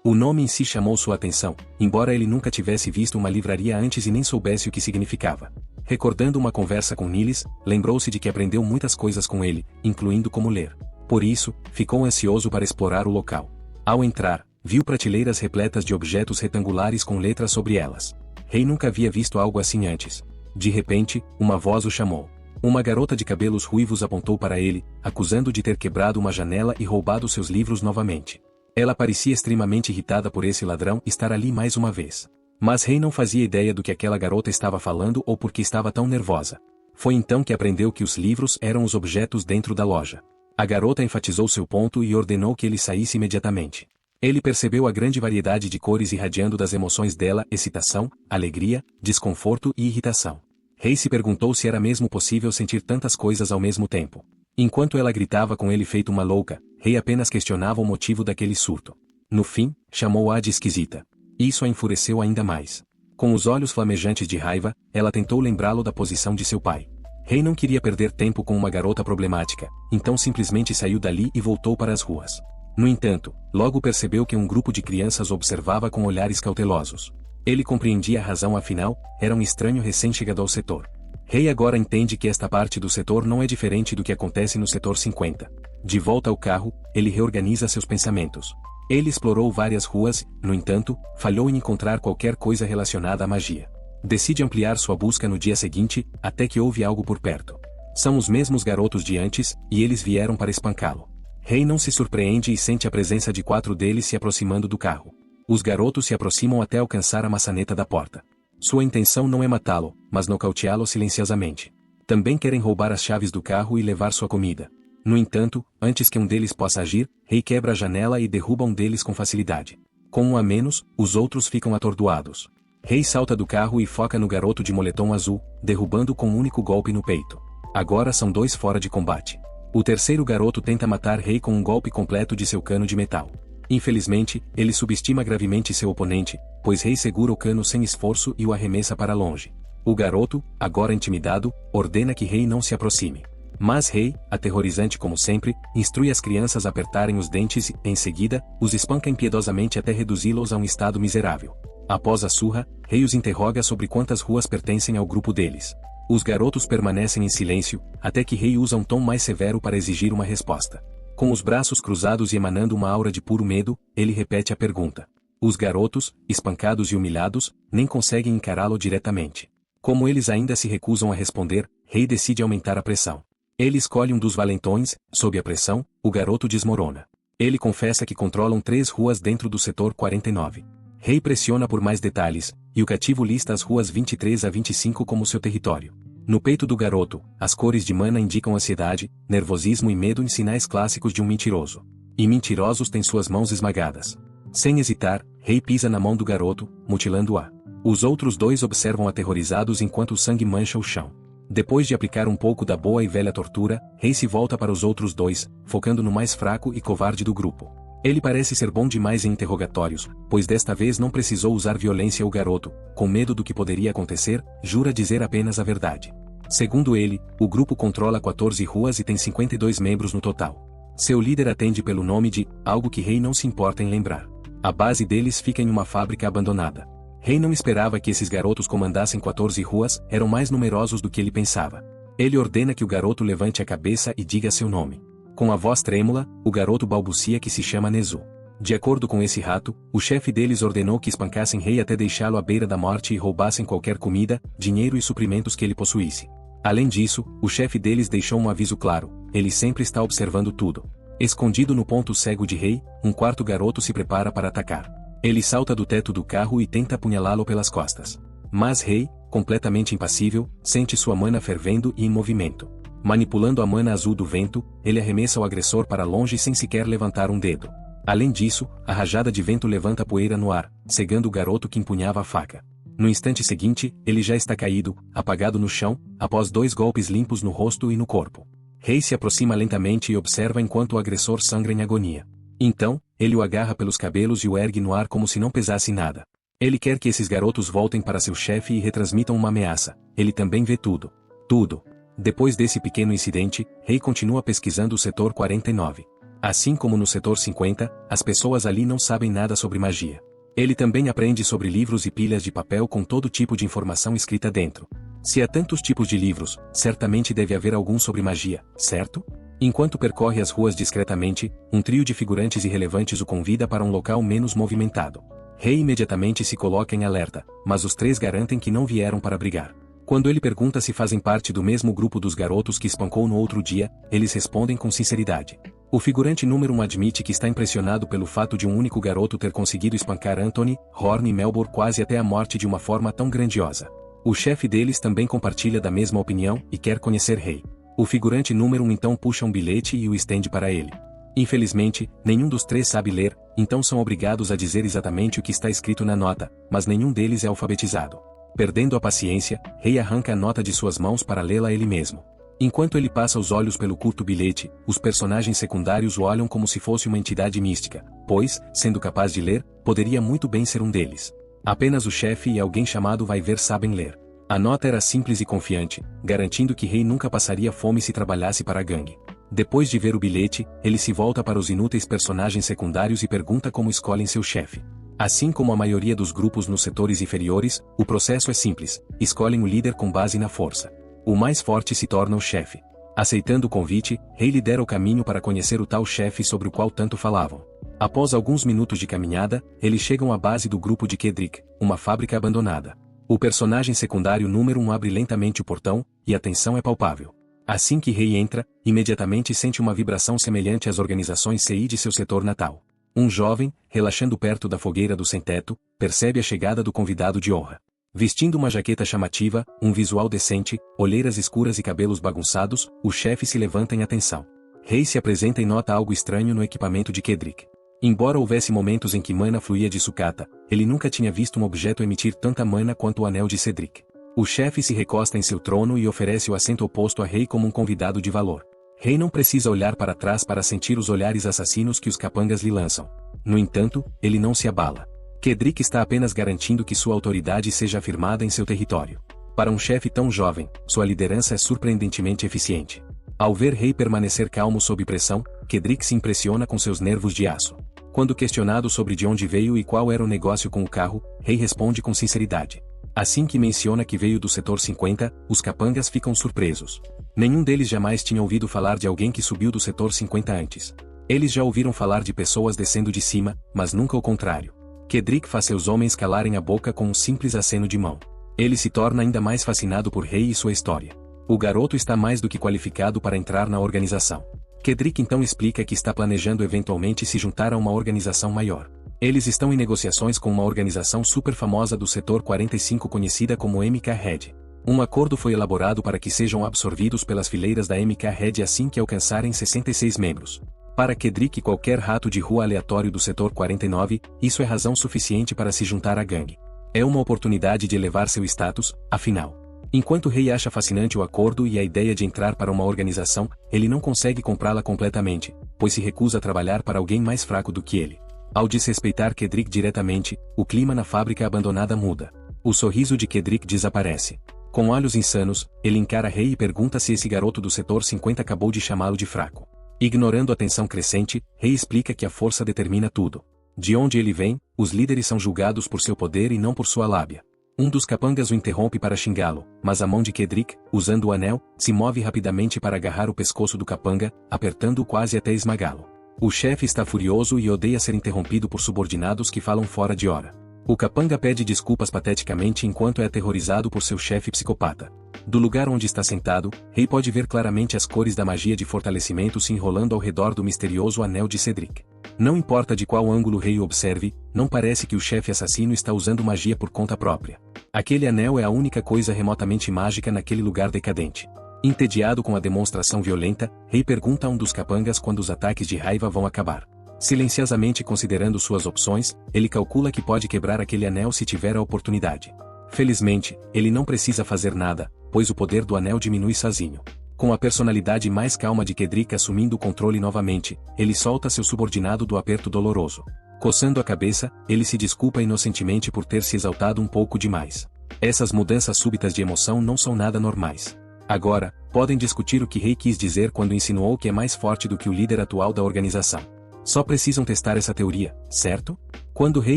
O nome em si chamou sua atenção, embora ele nunca tivesse visto uma livraria antes e nem soubesse o que significava. Recordando uma conversa com Nilis, lembrou-se de que aprendeu muitas coisas com ele, incluindo como ler. Por isso, ficou ansioso para explorar o local. Ao entrar, viu prateleiras repletas de objetos retangulares com letras sobre elas. Rei nunca havia visto algo assim antes. De repente, uma voz o chamou. Uma garota de cabelos ruivos apontou para ele, acusando de ter quebrado uma janela e roubado seus livros novamente. Ela parecia extremamente irritada por esse ladrão estar ali mais uma vez. Mas Rei não fazia ideia do que aquela garota estava falando ou por que estava tão nervosa. Foi então que aprendeu que os livros eram os objetos dentro da loja. A garota enfatizou seu ponto e ordenou que ele saísse imediatamente. Ele percebeu a grande variedade de cores irradiando das emoções dela: excitação, alegria, desconforto e irritação. Rei se perguntou se era mesmo possível sentir tantas coisas ao mesmo tempo. Enquanto ela gritava com ele feito uma louca, Rei apenas questionava o motivo daquele surto. No fim, chamou-a de esquisita. Isso a enfureceu ainda mais. Com os olhos flamejantes de raiva, ela tentou lembrá-lo da posição de seu pai. Rei não queria perder tempo com uma garota problemática, então simplesmente saiu dali e voltou para as ruas. No entanto, logo percebeu que um grupo de crianças observava com olhares cautelosos. Ele compreendia a razão, afinal, era um estranho recém-chegado ao setor. Rei agora entende que esta parte do setor não é diferente do que acontece no setor 50. De volta ao carro, ele reorganiza seus pensamentos. Ele explorou várias ruas, no entanto, falhou em encontrar qualquer coisa relacionada à magia. Decide ampliar sua busca no dia seguinte, até que ouve algo por perto. São os mesmos garotos de antes, e eles vieram para espancá-lo. Rei não se surpreende e sente a presença de 4 deles se aproximando do carro. Os garotos se aproximam até alcançar a maçaneta da porta. Sua intenção não é matá-lo, mas nocauteá-lo silenciosamente. Também querem roubar as chaves do carro e levar sua comida. No entanto, antes que um deles possa agir, Rei quebra a janela e derruba um deles com facilidade. Com um a menos, os outros ficam atordoados. Rei salta do carro e foca no garoto de moletom azul, derrubando com um único golpe no peito. Agora são dois fora de combate. O terceiro garoto tenta matar Rei com um golpe completo de seu cano de metal. Infelizmente, ele subestima gravemente seu oponente, pois Rei segura o cano sem esforço e o arremessa para longe. O garoto, agora intimidado, ordena que Rei não se aproxime. Mas Rei, aterrorizante como sempre, instrui as crianças a apertarem os dentes e, em seguida, os espanca impiedosamente até reduzi-los a um estado miserável. Após a surra, Rei os interroga sobre quantas ruas pertencem ao grupo deles. Os garotos permanecem em silêncio, até que Rei usa um tom mais severo para exigir uma resposta. Com os braços cruzados e emanando uma aura de puro medo, ele repete a pergunta. Os garotos, espancados e humilhados, nem conseguem encará-lo diretamente. Como eles ainda se recusam a responder, Rei decide aumentar a pressão. Ele escolhe um dos valentões, sob a pressão, o garoto desmorona. Ele confessa que controlam 3 ruas dentro do setor 49. Rei pressiona por mais detalhes, e o cativo lista as ruas 23 a 25 como seu território. No peito do garoto, as cores de mana indicam ansiedade, nervosismo e medo em sinais clássicos de um mentiroso. E mentirosos têm suas mãos esmagadas. Sem hesitar, Rei pisa na mão do garoto, mutilando-a. Os outros 2 observam aterrorizados enquanto o sangue mancha o chão. Depois de aplicar um pouco da boa e velha tortura, Rei se volta para os outros 2, focando no mais fraco e covarde do grupo. Ele parece ser bom demais em interrogatórios, pois desta vez não precisou usar violência. O garoto, com medo do que poderia acontecer, jura dizer apenas a verdade. Segundo ele, o grupo controla 14 ruas e tem 52 membros no total. Seu líder atende pelo nome de, algo que Rei não se importa em lembrar. A base deles fica em uma fábrica abandonada. Rei não esperava que esses garotos comandassem 14 ruas, eram mais numerosos do que ele pensava. Ele ordena que o garoto levante a cabeça e diga seu nome. Com a voz trêmula, o garoto balbucia que se chama Nezu. De acordo com esse rato, o chefe deles ordenou que espancassem Rei até deixá-lo à beira da morte e roubassem qualquer comida, dinheiro e suprimentos que ele possuísse. Além disso, o chefe deles deixou um aviso claro: ele sempre está observando tudo. Escondido no ponto cego de Rei, um quarto garoto se prepara para atacar. Ele salta do teto do carro e tenta apunhalá-lo pelas costas. Mas Rei, completamente impassível, sente sua mana fervendo e em movimento. Manipulando a mana azul do vento, ele arremessa o agressor para longe sem sequer levantar um dedo. Além disso, a rajada de vento levanta poeira no ar, cegando o garoto que empunhava a faca. No instante seguinte, ele já está caído, apagado no chão, após 2 golpes limpos no rosto e no corpo. Rei se aproxima lentamente e observa enquanto o agressor sangra em agonia. Então, ele o agarra pelos cabelos e o ergue no ar como se não pesasse nada. Ele quer que esses garotos voltem para seu chefe e retransmitam uma ameaça. Ele também vê tudo. Tudo. Depois desse pequeno incidente, Rei continua pesquisando o setor 49. Assim como no setor 50, as pessoas ali não sabem nada sobre magia. Ele também aprende sobre livros e pilhas de papel com todo tipo de informação escrita dentro. Se há tantos tipos de livros, certamente deve haver algum sobre magia, certo? Enquanto percorre as ruas discretamente, um trio de figurantes irrelevantes o convida para um local menos movimentado. Rei imediatamente se coloca em alerta, mas os 3 garantem que não vieram para brigar. Quando ele pergunta se fazem parte do mesmo grupo dos garotos que espancou no outro dia, eles respondem com sinceridade. O figurante número 1 admite que está impressionado pelo fato de um único garoto ter conseguido espancar Anthony, Horn e Melbourne quase até a morte de uma forma tão grandiosa. O chefe deles também compartilha da mesma opinião e quer conhecer Rei. O figurante número 1 então puxa um bilhete e o estende para ele. Infelizmente, nenhum dos 3 sabe ler, então são obrigados a dizer exatamente o que está escrito na nota, mas nenhum deles é alfabetizado. Perdendo a paciência, Rei arranca a nota de suas mãos para lê-la ele mesmo. Enquanto ele passa os olhos pelo curto bilhete, os personagens secundários o olham como se fosse uma entidade mística, pois, sendo capaz de ler, poderia muito bem ser um deles. Apenas o chefe e alguém chamado Vai Ver sabem ler. A nota era simples e confiante, garantindo que Rei nunca passaria fome se trabalhasse para a gangue. Depois de ver o bilhete, ele se volta para os inúteis personagens secundários e pergunta como escolhem seu chefe. Assim como a maioria dos grupos nos setores inferiores, o processo é simples: escolhem o líder com base na força. O mais forte se torna o chefe. Aceitando o convite, Rei lidera o caminho para conhecer o tal chefe sobre o qual tanto falavam. Após alguns minutos de caminhada, eles chegam à base do grupo de Kedrick, uma fábrica abandonada. O personagem secundário número 1 abre lentamente o portão, e a tensão é palpável. Assim que Rei entra, imediatamente sente uma vibração semelhante às organizações CI de seu setor natal. Um jovem, relaxando perto da fogueira do sem-teto, percebe a chegada do convidado de honra. Vestindo uma jaqueta chamativa, um visual decente, olheiras escuras e cabelos bagunçados, o chefe se levanta em atenção. Rei se apresenta e nota algo estranho no equipamento de Kedrick. Embora houvesse momentos em que mana fluía de sucata, ele nunca tinha visto um objeto emitir tanta mana quanto o anel de Cedric. O chefe se recosta em seu trono e oferece o assento oposto a Rei como um convidado de valor. Rei não precisa olhar para trás para sentir os olhares assassinos que os capangas lhe lançam. No entanto, ele não se abala. Cedric está apenas garantindo que sua autoridade seja afirmada em seu território. Para um chefe tão jovem, sua liderança é surpreendentemente eficiente. Ao ver Rei permanecer calmo sob pressão, Cedric se impressiona com seus nervos de aço. Quando questionado sobre de onde veio e qual era o negócio com o carro, Rei responde com sinceridade. Assim que menciona que veio do setor 50, os capangas ficam surpresos. Nenhum deles jamais tinha ouvido falar de alguém que subiu do setor 50 antes. Eles já ouviram falar de pessoas descendo de cima, mas nunca o contrário. Cedric faz seus homens calarem a boca com um simples aceno de mão. Ele se torna ainda mais fascinado por Rei e sua história. O garoto está mais do que qualificado para entrar na organização. Cedric então explica que está planejando eventualmente se juntar a uma organização maior. Eles estão em negociações com uma organização super famosa do setor 45 conhecida como MK Red. Um acordo foi elaborado para que sejam absorvidos pelas fileiras da MK Red assim que alcançarem 66 membros. Para Cedric e qualquer rato de rua aleatório do setor 49, isso é razão suficiente para se juntar à gangue. É uma oportunidade de elevar seu status, afinal. Enquanto Rei acha fascinante o acordo e a ideia de entrar para uma organização, ele não consegue comprá-la completamente, pois se recusa a trabalhar para alguém mais fraco do que ele. Ao desrespeitar Cedric diretamente, o clima na fábrica abandonada muda. O sorriso de Cedric desaparece. Com olhos insanos, ele encara Rei e pergunta se esse garoto do setor 50 acabou de chamá-lo de fraco. Ignorando a tensão crescente, Rei explica que a força determina tudo. De onde ele vem, os líderes são julgados por seu poder e não por sua lábia. Um dos capangas o interrompe para xingá-lo, mas a mão de Cedric, usando o anel, se move rapidamente para agarrar o pescoço do capanga, apertando-o quase até esmagá-lo. O chefe está furioso e odeia ser interrompido por subordinados que falam fora de hora. O capanga pede desculpas pateticamente enquanto é aterrorizado por seu chefe psicopata. Do lugar onde está sentado, Rei pode ver claramente as cores da magia de fortalecimento se enrolando ao redor do misterioso anel de Cedric. Não importa de qual ângulo Rei o observe, não parece que o chefe assassino está usando magia por conta própria. Aquele anel é a única coisa remotamente mágica naquele lugar decadente. Entediado com a demonstração violenta, Rei pergunta a um dos capangas quando os ataques de raiva vão acabar. Silenciosamente considerando suas opções, ele calcula que pode quebrar aquele anel se tiver a oportunidade. Felizmente, ele não precisa fazer nada, pois o poder do anel diminui sozinho. Com a personalidade mais calma de Cedric assumindo o controle novamente, ele solta seu subordinado do aperto doloroso. Coçando a cabeça, ele se desculpa inocentemente por ter se exaltado um pouco demais. Essas mudanças súbitas de emoção não são nada normais. Agora, podem discutir o que Rei quis dizer quando insinuou que é mais forte do que o líder atual da organização. Só precisam testar essa teoria, certo? Quando Rei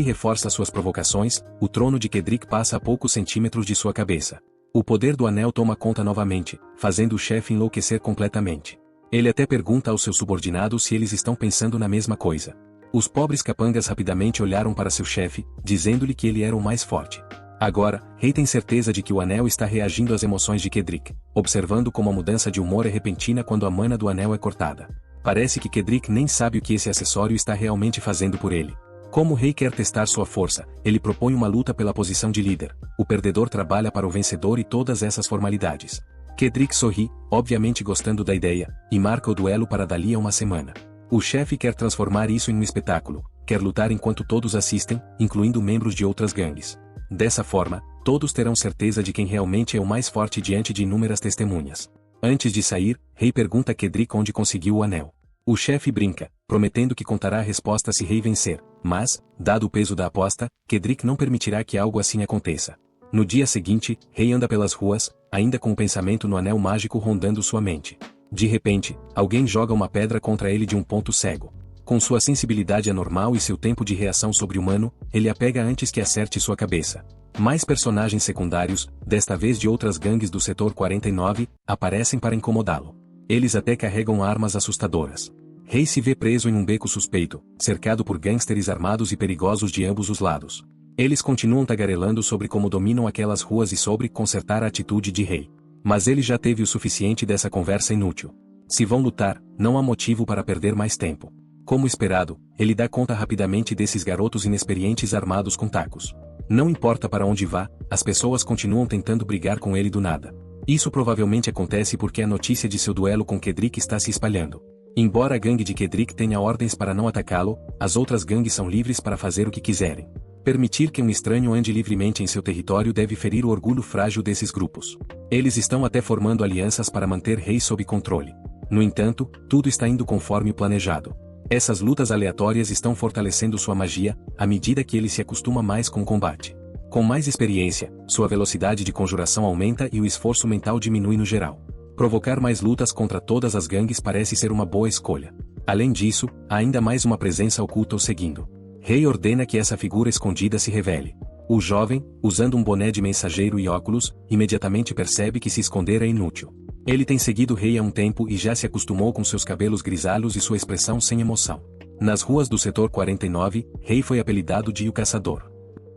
reforça suas provocações, o trono de Cedric passa a poucos centímetros de sua cabeça. O poder do anel toma conta novamente, fazendo o chefe enlouquecer completamente. Ele até pergunta aos seus subordinados se eles estão pensando na mesma coisa. Os pobres capangas rapidamente olharam para seu chefe, dizendo-lhe que ele era o mais forte. Agora, Rei tem certeza de que o anel está reagindo às emoções de Cedric, observando como a mudança de humor é repentina quando a mana do anel é cortada. Parece que Cedric nem sabe o que esse acessório está realmente fazendo por ele. Como o Rei quer testar sua força, ele propõe uma luta pela posição de líder. O perdedor trabalha para o vencedor e todas essas formalidades. Cedric sorri, obviamente gostando da ideia, e marca o duelo para dali a uma semana. O chefe quer transformar isso em um espetáculo, quer lutar enquanto todos assistem, incluindo membros de outras gangues. Dessa forma, todos terão certeza de quem realmente é o mais forte diante de inúmeras testemunhas. Antes de sair, Rei pergunta a Cedric onde conseguiu o anel. O chefe brinca, prometendo que contará a resposta se Rei vencer, mas, dado o peso da aposta, Cedric não permitirá que algo assim aconteça. No dia seguinte, Rei anda pelas ruas, ainda com o pensamento no anel mágico rondando sua mente. De repente, alguém joga uma pedra contra ele de um ponto cego. Com sua sensibilidade anormal e seu tempo de reação sobre-humano, ele a pega antes que acerte sua cabeça. Mais personagens secundários, desta vez de outras gangues do setor 49, aparecem para incomodá-lo. Eles até carregam armas assustadoras. Rei se vê preso em um beco suspeito, cercado por gangsters armados e perigosos de ambos os lados. Eles continuam tagarelando sobre como dominam aquelas ruas e sobre consertar a atitude de Rei. Mas ele já teve o suficiente dessa conversa inútil. Se vão lutar, não há motivo para perder mais tempo. Como esperado, ele dá conta rapidamente desses garotos inexperientes armados com tacos. Não importa para onde vá, as pessoas continuam tentando brigar com ele do nada. Isso provavelmente acontece porque a notícia de seu duelo com Cedric está se espalhando. Embora a gangue de Cedric tenha ordens para não atacá-lo, as outras gangues são livres para fazer o que quiserem. Permitir que um estranho ande livremente em seu território deve ferir o orgulho frágil desses grupos. Eles estão até formando alianças para manter Rei sob controle. No entanto, tudo está indo conforme o planejado. Essas lutas aleatórias estão fortalecendo sua magia, à medida que ele se acostuma mais com o combate. Com mais experiência, sua velocidade de conjuração aumenta e o esforço mental diminui no geral. Provocar mais lutas contra todas as gangues parece ser uma boa escolha. Além disso, há ainda mais uma presença oculta o seguindo. Rei ordena que essa figura escondida se revele. O jovem, usando um boné de mensageiro e óculos, imediatamente percebe que se esconder é inútil. Ele tem seguido Rei há um tempo e já se acostumou com seus cabelos grisalhos e sua expressão sem emoção. Nas ruas do setor 49, Rei foi apelidado de O Caçador.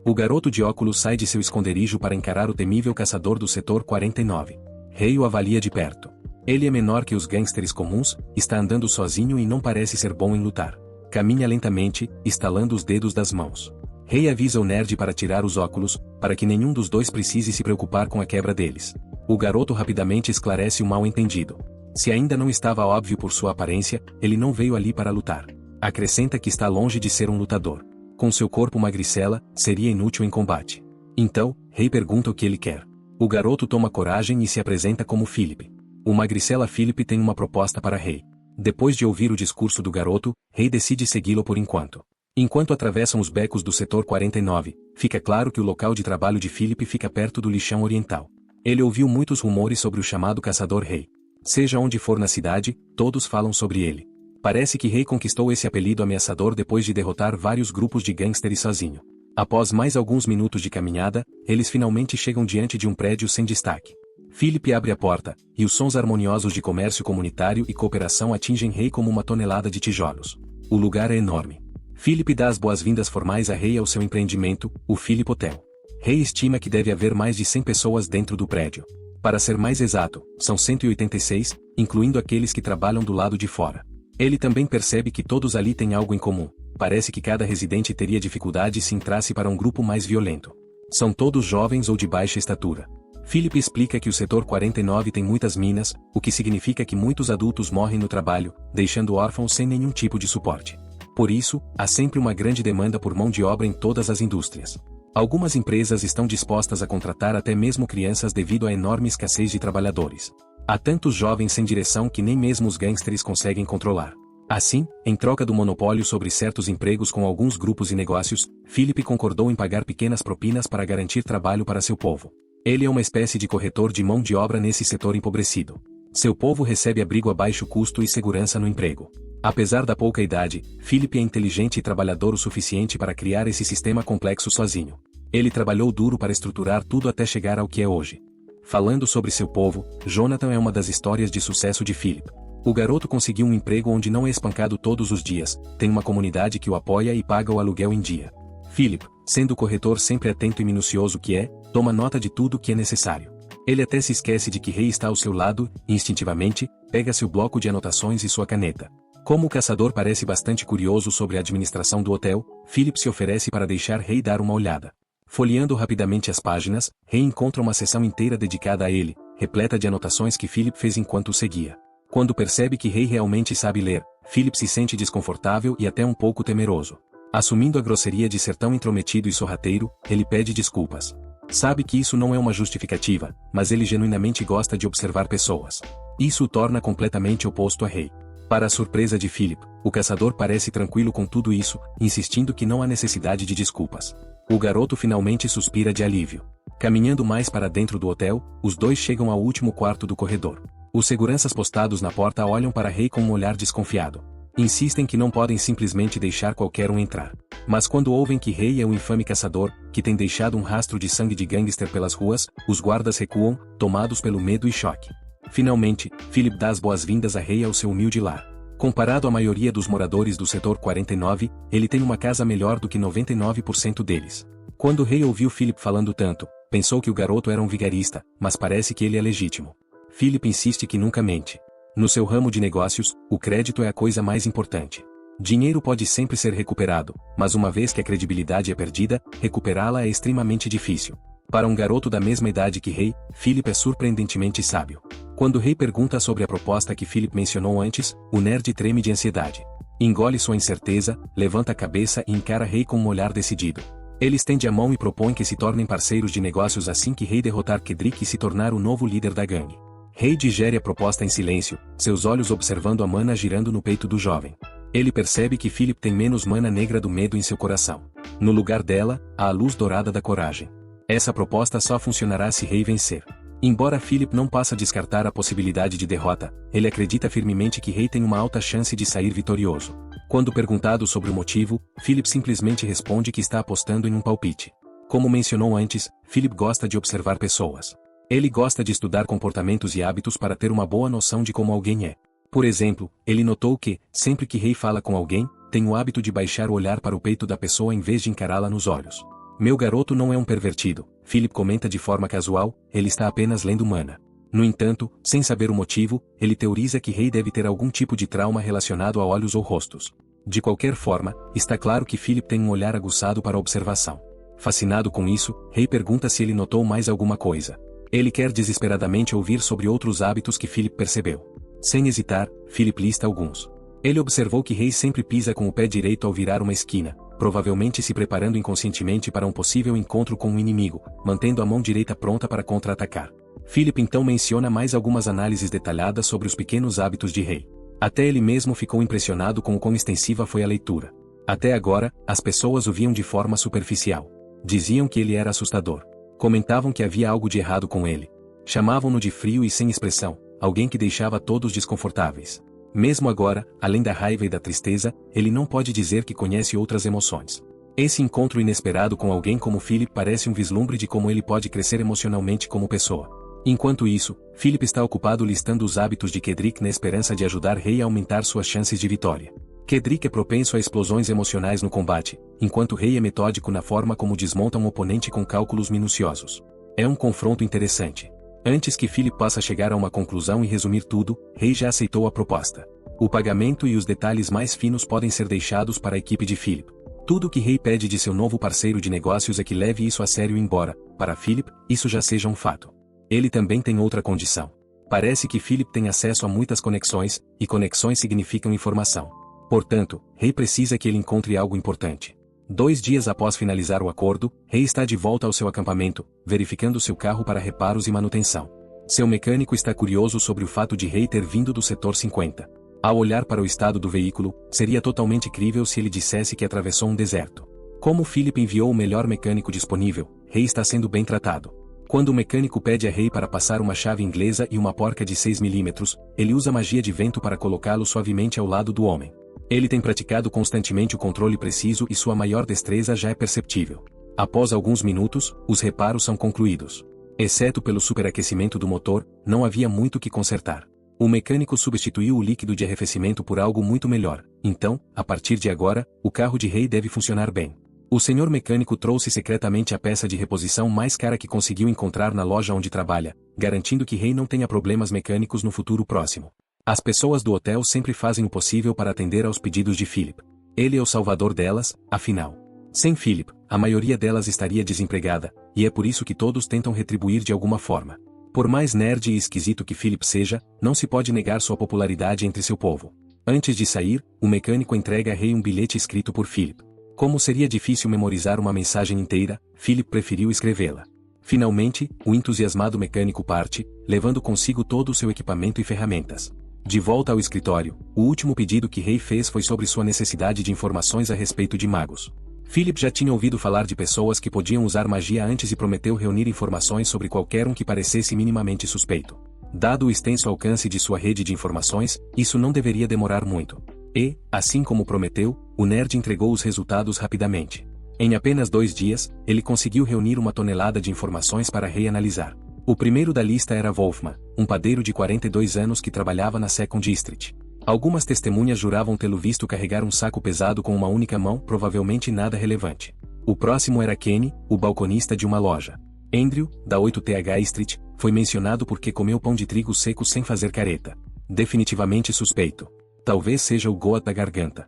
O garoto de óculos sai de seu esconderijo para encarar o temível caçador do setor 49. Rei o avalia de perto. Ele é menor que os gangsters comuns, está andando sozinho e não parece ser bom em lutar. Caminha lentamente, estalando os dedos das mãos. Rei avisa o nerd para tirar os óculos, para que nenhum dos dois precise se preocupar com a quebra deles. O garoto rapidamente esclarece o mal-entendido. Se ainda não estava óbvio por sua aparência, ele não veio ali para lutar. Acrescenta que está longe de ser um lutador. Com seu corpo magricela, seria inútil em combate. Então, Rei pergunta o que ele quer. O garoto toma coragem e se apresenta como Philip. O magricela Philip tem uma proposta para Rei. Depois de ouvir o discurso do garoto, Rei decide segui-lo por enquanto. Enquanto atravessam os becos do setor 49, fica claro que o local de trabalho de Philip fica perto do lixão oriental. Ele ouviu muitos rumores sobre o chamado Caçador Rei. Seja onde for na cidade, todos falam sobre ele. Parece que Rei conquistou esse apelido ameaçador depois de derrotar vários grupos de gangsters sozinho. Após mais alguns minutos de caminhada, eles finalmente chegam diante de um prédio sem destaque. Philip abre a porta, e os sons harmoniosos de comércio comunitário e cooperação atingem Rei como uma tonelada de tijolos. O lugar é enorme. Philip dá as boas-vindas formais a Rei ao seu empreendimento, o Philip Hotel. Rei estima que deve haver mais de 100 pessoas dentro do prédio. Para ser mais exato, são 186, incluindo aqueles que trabalham do lado de fora. Ele também percebe que todos ali têm algo em comum. Parece que cada residente teria dificuldade se entrasse para um grupo mais violento. São todos jovens ou de baixa estatura. Philip explica que o setor 49 tem muitas minas, o que significa que muitos adultos morrem no trabalho, deixando órfãos sem nenhum tipo de suporte. Por isso, há sempre uma grande demanda por mão de obra em todas as indústrias. Algumas empresas estão dispostas a contratar até mesmo crianças devido à enorme escassez de trabalhadores. Há tantos jovens sem direção que nem mesmo os gangsters conseguem controlar. Assim, em troca do monopólio sobre certos empregos com alguns grupos e negócios, Philip concordou em pagar pequenas propinas para garantir trabalho para seu povo. Ele é uma espécie de corretor de mão de obra nesse setor empobrecido. Seu povo recebe abrigo a baixo custo e segurança no emprego. Apesar da pouca idade, Philip é inteligente e trabalhador o suficiente para criar esse sistema complexo sozinho. Ele trabalhou duro para estruturar tudo até chegar ao que é hoje. Falando sobre seu povo, Jonathan é uma das histórias de sucesso de Philip. O garoto conseguiu um emprego onde não é espancado todos os dias, tem uma comunidade que o apoia e paga o aluguel em dia. Philip, sendo o corretor sempre atento e minucioso que é, toma nota de tudo o que é necessário. Ele até se esquece de que Rei está ao seu lado, e instintivamente, pega seu bloco de anotações e sua caneta. Como o caçador parece bastante curioso sobre a administração do hotel, Philip se oferece para deixar Rei dar uma olhada. Folheando rapidamente as páginas, Rei encontra uma seção inteira dedicada a ele, repleta de anotações que Philip fez enquanto o seguia. Quando percebe que Rei realmente sabe ler, Philip se sente desconfortável e até um pouco temeroso. Assumindo a grosseria de ser tão intrometido e sorrateiro, ele pede desculpas. Sabe que isso não é uma justificativa, mas ele genuinamente gosta de observar pessoas. Isso o torna completamente oposto a Rei. Para a surpresa de Philip, o caçador parece tranquilo com tudo isso, insistindo que não há necessidade de desculpas. O garoto finalmente suspira de alívio. Caminhando mais para dentro do hotel, os dois chegam ao último quarto do corredor. Os seguranças postados na porta olham para Rei com um olhar desconfiado. Insistem que não podem simplesmente deixar qualquer um entrar. Mas quando ouvem que Rei é um infame caçador, que tem deixado um rastro de sangue de gangster pelas ruas, os guardas recuam, tomados pelo medo e choque. Finalmente, Philip dá as boas-vindas a Rei ao seu humilde lar. Comparado à maioria dos moradores do setor 49, ele tem uma casa melhor do que 99% deles. Quando Rei ouviu Philip falando tanto, pensou que o garoto era um vigarista, mas parece que ele é legítimo. Philip insiste que nunca mente. No seu ramo de negócios, o crédito é a coisa mais importante. Dinheiro pode sempre ser recuperado, mas uma vez que a credibilidade é perdida, recuperá-la é extremamente difícil. Para um garoto da mesma idade que Rei, Philip é surpreendentemente sábio. Quando Rei pergunta sobre a proposta que Philip mencionou antes, o nerd treme de ansiedade. Engole sua incerteza, levanta a cabeça e encara Rei com um olhar decidido. Ele estende a mão e propõe que se tornem parceiros de negócios assim que Rei derrotar Cedric e se tornar o novo líder da gangue. Rei digere a proposta em silêncio, seus olhos observando a mana girando no peito do jovem. Ele percebe que Philip tem menos mana negra do medo em seu coração. No lugar dela, há a luz dourada da coragem. Essa proposta só funcionará se Rei vencer. Embora Philip não possa descartar a possibilidade de derrota, ele acredita firmemente que Rei tem uma alta chance de sair vitorioso. Quando perguntado sobre o motivo, Philip simplesmente responde que está apostando em um palpite. Como mencionou antes, Philip gosta de observar pessoas. Ele gosta de estudar comportamentos e hábitos para ter uma boa noção de como alguém é. Por exemplo, ele notou que, sempre que Rei fala com alguém, tem o hábito de baixar o olhar para o peito da pessoa em vez de encará-la nos olhos. Meu garoto não é um pervertido, Philip comenta de forma casual, ele está apenas lendo mana. No entanto, sem saber o motivo, ele teoriza que Rei deve ter algum tipo de trauma relacionado a olhos ou rostos. De qualquer forma, está claro que Philip tem um olhar aguçado para a observação. Fascinado com isso, Rei pergunta se ele notou mais alguma coisa. Ele quer desesperadamente ouvir sobre outros hábitos que Philip percebeu. Sem hesitar, Philip lista alguns. Ele observou que Rei sempre pisa com o pé direito ao virar uma esquina, provavelmente se preparando inconscientemente para um possível encontro com um inimigo, mantendo a mão direita pronta para contra-atacar. Philip então menciona mais algumas análises detalhadas sobre os pequenos hábitos de Rei. Até ele mesmo ficou impressionado com o quão extensiva foi a leitura. Até agora, as pessoas o viam de forma superficial. Diziam que ele era assustador. Comentavam que havia algo de errado com ele. Chamavam-no de frio e sem expressão, alguém que deixava todos desconfortáveis. Mesmo agora, além da raiva e da tristeza, ele não pode dizer que conhece outras emoções. Esse encontro inesperado com alguém como Philip parece um vislumbre de como ele pode crescer emocionalmente como pessoa. Enquanto isso, Philip está ocupado listando os hábitos de Cedric na esperança de ajudar Rei a aumentar suas chances de vitória. Cedric é propenso a explosões emocionais no combate, enquanto Rei é metódico na forma como desmonta um oponente com cálculos minuciosos. É um confronto interessante. Antes que Philip possa chegar a uma conclusão e resumir tudo, Rei já aceitou a proposta. O pagamento e os detalhes mais finos podem ser deixados para a equipe de Philip. Tudo o que Rei pede de seu novo parceiro de negócios é que leve isso a sério embora, para Philip, isso já seja um fato. Ele também tem outra condição. Parece que Philip tem acesso a muitas conexões, e conexões significam informação. Portanto, Rei precisa que ele encontre algo importante. 2 dias após finalizar o acordo, Rei está de volta ao seu acampamento, verificando seu carro para reparos e manutenção. Seu mecânico está curioso sobre o fato de Rei ter vindo do setor 50. Ao olhar para o estado do veículo, seria totalmente crível se ele dissesse que atravessou um deserto. Como Philip enviou o melhor mecânico disponível, Rei está sendo bem tratado. Quando o mecânico pede a Rei para passar uma chave inglesa e uma porca de 6 mm, ele usa magia de vento para colocá-lo suavemente ao lado do homem. Ele tem praticado constantemente o controle preciso e sua maior destreza já é perceptível. Após alguns minutos, os reparos são concluídos. Exceto pelo superaquecimento do motor, não havia muito o que consertar. O mecânico substituiu o líquido de arrefecimento por algo muito melhor, então, a partir de agora, o carro de Rei deve funcionar bem. O senhor mecânico trouxe secretamente a peça de reposição mais cara que conseguiu encontrar na loja onde trabalha, garantindo que Rei não tenha problemas mecânicos no futuro próximo. As pessoas do hotel sempre fazem o possível para atender aos pedidos de Philip. Ele é o salvador delas, afinal. Sem Philip, a maioria delas estaria desempregada, e é por isso que todos tentam retribuir de alguma forma. Por mais nerd e esquisito que Philip seja, não se pode negar sua popularidade entre seu povo. Antes de sair, o mecânico entrega a Rei um bilhete escrito por Philip. Como seria difícil memorizar uma mensagem inteira, Philip preferiu escrevê-la. Finalmente, o entusiasmado mecânico parte, levando consigo todo o seu equipamento e ferramentas. De volta ao escritório, o último pedido que Rei fez foi sobre sua necessidade de informações a respeito de magos. Philip já tinha ouvido falar de pessoas que podiam usar magia antes e prometeu reunir informações sobre qualquer um que parecesse minimamente suspeito. Dado o extenso alcance de sua rede de informações, isso não deveria demorar muito. E, assim como prometeu, o nerd entregou os resultados rapidamente. Em apenas 2 dias, ele conseguiu reunir 1 tonelada de informações para Rei analisar. O primeiro da lista era Wolfman, um padeiro de 42 anos que trabalhava na Second District. Algumas testemunhas juravam tê-lo visto carregar um saco pesado com uma única mão, provavelmente nada relevante. O próximo era Kenny, o balconista de uma loja. Andrew, da 8th Street, foi mencionado porque comeu pão de trigo seco sem fazer careta. Definitivamente suspeito. Talvez seja o goat da garganta.